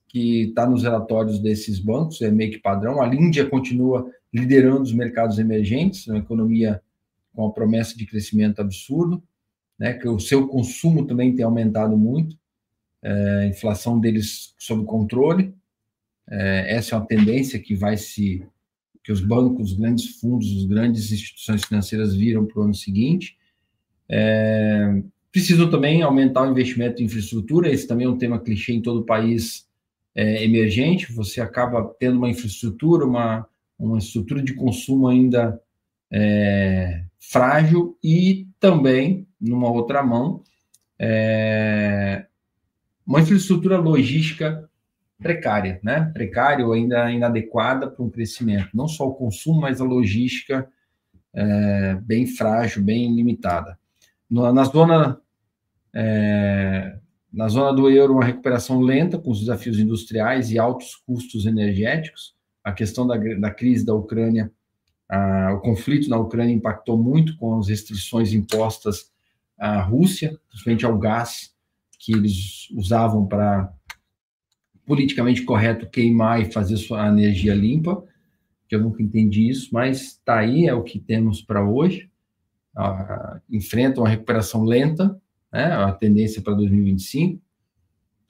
que está nos relatórios desses bancos, é meio que padrão. A Índia continua liderando os mercados emergentes, uma economia com a promessa de crescimento absurdo, né, que o seu consumo também tem aumentado muito, a inflação deles sob controle. Essa é uma tendência que que os bancos, os grandes fundos, as grandes instituições financeiras viram para o ano seguinte. Precisam também aumentar o investimento em infraestrutura, esse também é um tema clichê em todo o país emergente. Você acaba tendo uma infraestrutura, uma estrutura de consumo ainda frágil, e também, numa outra mão, uma infraestrutura logística precária, né? Precária ou ainda inadequada para um crescimento. Não só o consumo, mas a logística bem frágil, bem limitada. Na zona do euro, uma recuperação lenta, com os desafios industriais e altos custos energéticos. A questão da crise da Ucrânia, o conflito na Ucrânia impactou muito com as restrições impostas à Rússia, principalmente ao gás, que eles usavam para, politicamente correto, queimar e fazer sua energia limpa, que eu nunca entendi isso, mas está aí, é o que temos para hoje. Enfrentam uma recuperação lenta, né, a tendência para 2025,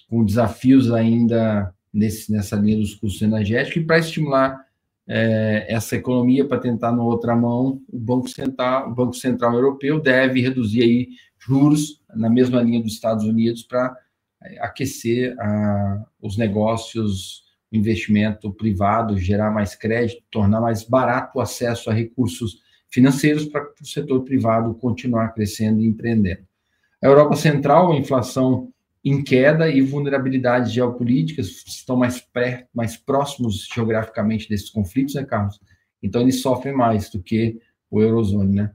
com desafios ainda nessa linha dos custos energéticos, e para estimular essa economia, para tentar, na outra mão, o Banco Central Europeu deve reduzir aí juros na mesma linha dos Estados Unidos para aquecer os negócios, o investimento privado, gerar mais crédito, tornar mais barato o acesso a recursos financeiros para o setor privado continuar crescendo e empreendendo. A Europa Central, a inflação em queda e vulnerabilidades geopolíticas estão mais próximos geograficamente desses conflitos, né, Carlos? Então, eles sofrem mais do que o Eurozone, né?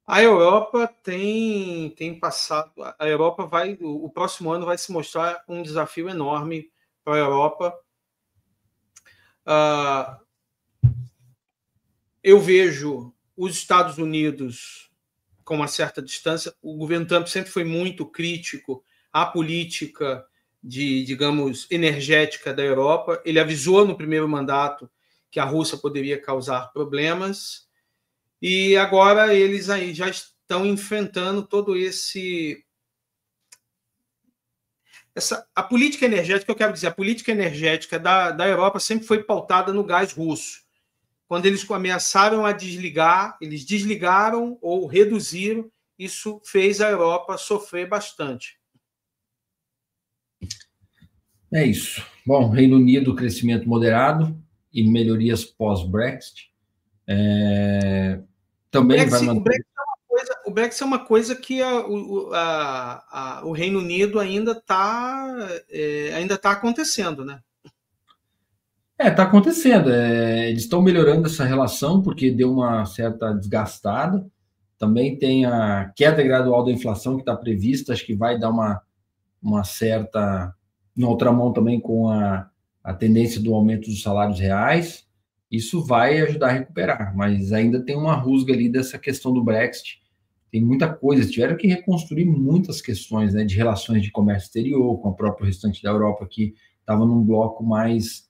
A Europa tem passado... A Europa o próximo ano vai se mostrar um desafio enorme para a Europa. Eu vejo os Estados Unidos com uma certa distância. O governo Trump sempre foi muito crítico à política digamos, energética da Europa. Ele avisou no primeiro mandato que a Rússia poderia causar problemas, e agora eles aí já estão enfrentando todo a política energética. Eu quero dizer, a política energética da Europa sempre foi pautada no gás russo. Quando eles ameaçaram a desligar, eles desligaram ou reduziram. Isso fez a Europa sofrer bastante. É isso. Bom, Reino Unido, crescimento moderado e melhorias pós-Brexit. Também vai manter... O Brexit é uma coisa que o Reino Unido ainda está acontecendo, né? Está acontecendo. Eles estão melhorando essa relação porque deu uma certa desgastada. Também tem a queda gradual da inflação que está prevista, acho que vai dar uma certa... Na outra mão também com a tendência do aumento dos salários reais. Isso vai ajudar a recuperar, mas ainda tem uma rusga ali dessa questão do Brexit. Tem muita coisa, tiveram que reconstruir muitas questões, né, de relações de comércio exterior com o próprio restante da Europa, que estava num bloco mais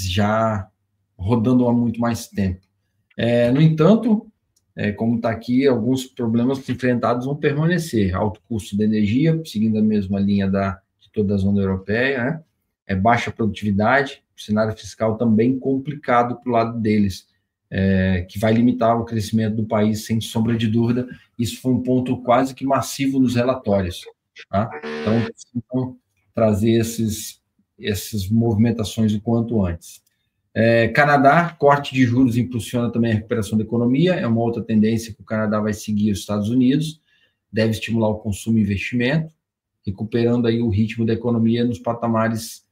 já rodando há muito mais tempo. No entanto, como está aqui, alguns problemas enfrentados vão permanecer. Alto custo da energia, seguindo a mesma linha de toda a zona europeia, né? Baixa produtividade, cenário fiscal também complicado para o lado deles, que vai limitar o crescimento do país, sem sombra de dúvida. Isso foi um ponto quase que massivo nos relatórios. Tá? Então, precisam trazer essas movimentações o quanto antes. Canadá, corte de juros impulsiona também a recuperação da economia, é uma outra tendência que o Canadá vai seguir os Estados Unidos, deve estimular o consumo e investimento, recuperando aí o ritmo da economia nos patamares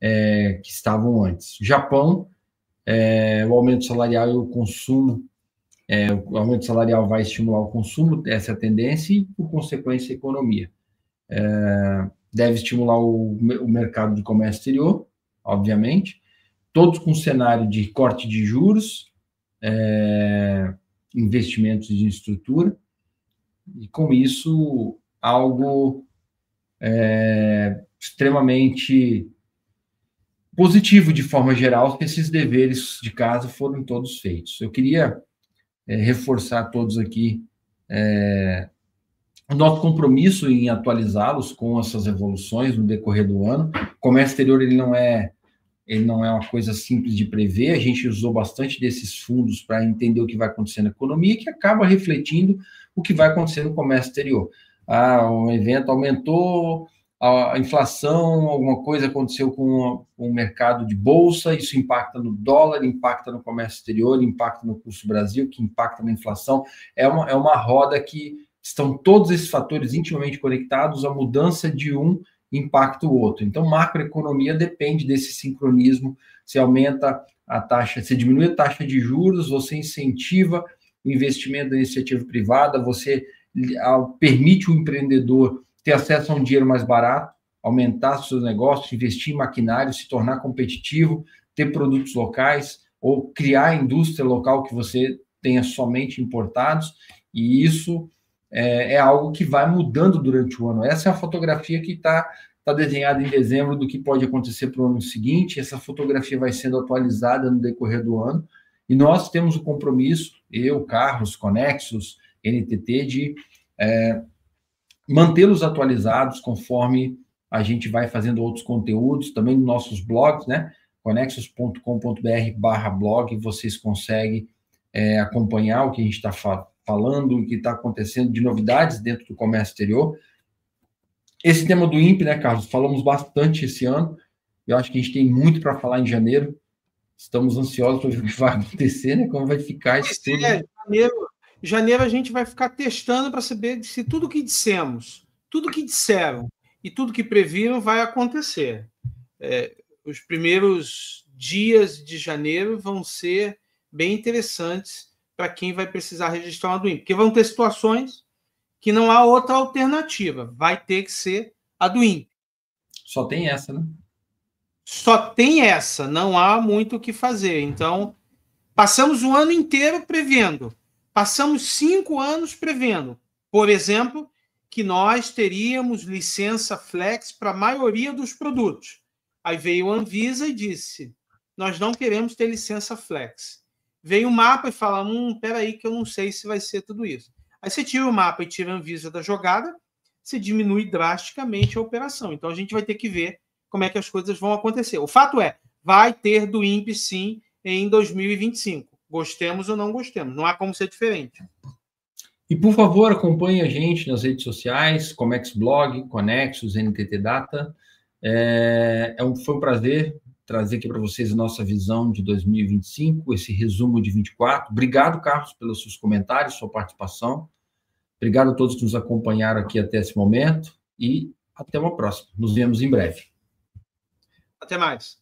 que estavam antes. Japão, o aumento salarial e o consumo, o aumento salarial vai estimular o consumo, essa é a tendência, e, por consequência, a economia. deve estimular o mercado de comércio exterior, obviamente, todos com cenário de corte de juros, investimentos de estrutura, e com isso, algo extremamente positivo de forma geral, que esses deveres de casa foram todos feitos. Eu queria reforçar a todos aqui o nosso compromisso em atualizá-los com essas evoluções no decorrer do ano. O comércio exterior ele não é uma coisa simples de prever, a gente usou bastante desses fundos para entender o que vai acontecer na economia, que acaba refletindo o que vai acontecer no comércio exterior. Um evento aumentou, a inflação, alguma coisa aconteceu com o mercado de bolsa, isso impacta no dólar, impacta no comércio exterior, impacta no custo Brasil, que impacta na inflação. É uma roda que estão todos esses fatores intimamente conectados, a mudança de um impacta o outro. Então, macroeconomia depende desse sincronismo. Você aumenta a taxa, você diminui a taxa de juros, você incentiva o investimento da iniciativa privada, você permite o empreendedor ter acesso a um dinheiro mais barato, aumentar seus negócios, investir em maquinário, se tornar competitivo, ter produtos locais ou criar indústria local que você tenha somente importados, e isso é algo que vai mudando durante o ano. Essa é a fotografia que está desenhada em dezembro do que pode acontecer para o ano seguinte. Essa fotografia vai sendo atualizada no decorrer do ano, e nós temos o compromisso, eu, Carlos, Conexus, NTT, de mantê-los atualizados conforme a gente vai fazendo outros conteúdos, também nos nossos blogs, né? conexus.com.br/blog, vocês conseguem acompanhar o que a gente está falando, o que está acontecendo de novidades dentro do comércio exterior. Esse tema do INPE, né, Carlos, falamos bastante esse ano, eu acho que a gente tem muito para falar em janeiro, estamos ansiosos para ver o que vai acontecer, né, como vai ficar isso tudo. Janeiro a gente vai ficar testando para saber se tudo que dissemos, tudo que disseram e tudo que previram vai acontecer. Os primeiros dias de janeiro vão ser bem interessantes para quem vai precisar registrar uma do INPE, porque vão ter situações que não há outra alternativa, vai ter que ser a do INPE. Só tem essa, né? Só tem essa, não há muito o que fazer. Então, passamos o ano inteiro prevendo, passamos 5 anos prevendo, por exemplo, que nós teríamos licença flex para a maioria dos produtos. Aí veio a Anvisa e disse, nós não queremos ter licença flex. Veio o mapa e fala, peraí que eu não sei se vai ser tudo isso. Aí você tira o mapa e tira a Anvisa da jogada, você diminui drasticamente a operação. Então a gente vai ter que ver como é que as coisas vão acontecer. O fato é, vai ter do INPE sim em 2025. Gostemos ou não gostemos, não há como ser diferente. E, por favor, acompanhe a gente nas redes sociais, Comex Blog, Conexus, NTT Data. Foi um prazer trazer aqui para vocês a nossa visão de 2025, esse resumo de 24. Obrigado, Carlos, pelos seus comentários, sua participação. Obrigado a todos que nos acompanharam aqui até esse momento e até uma próxima. Nos vemos em breve. Até mais.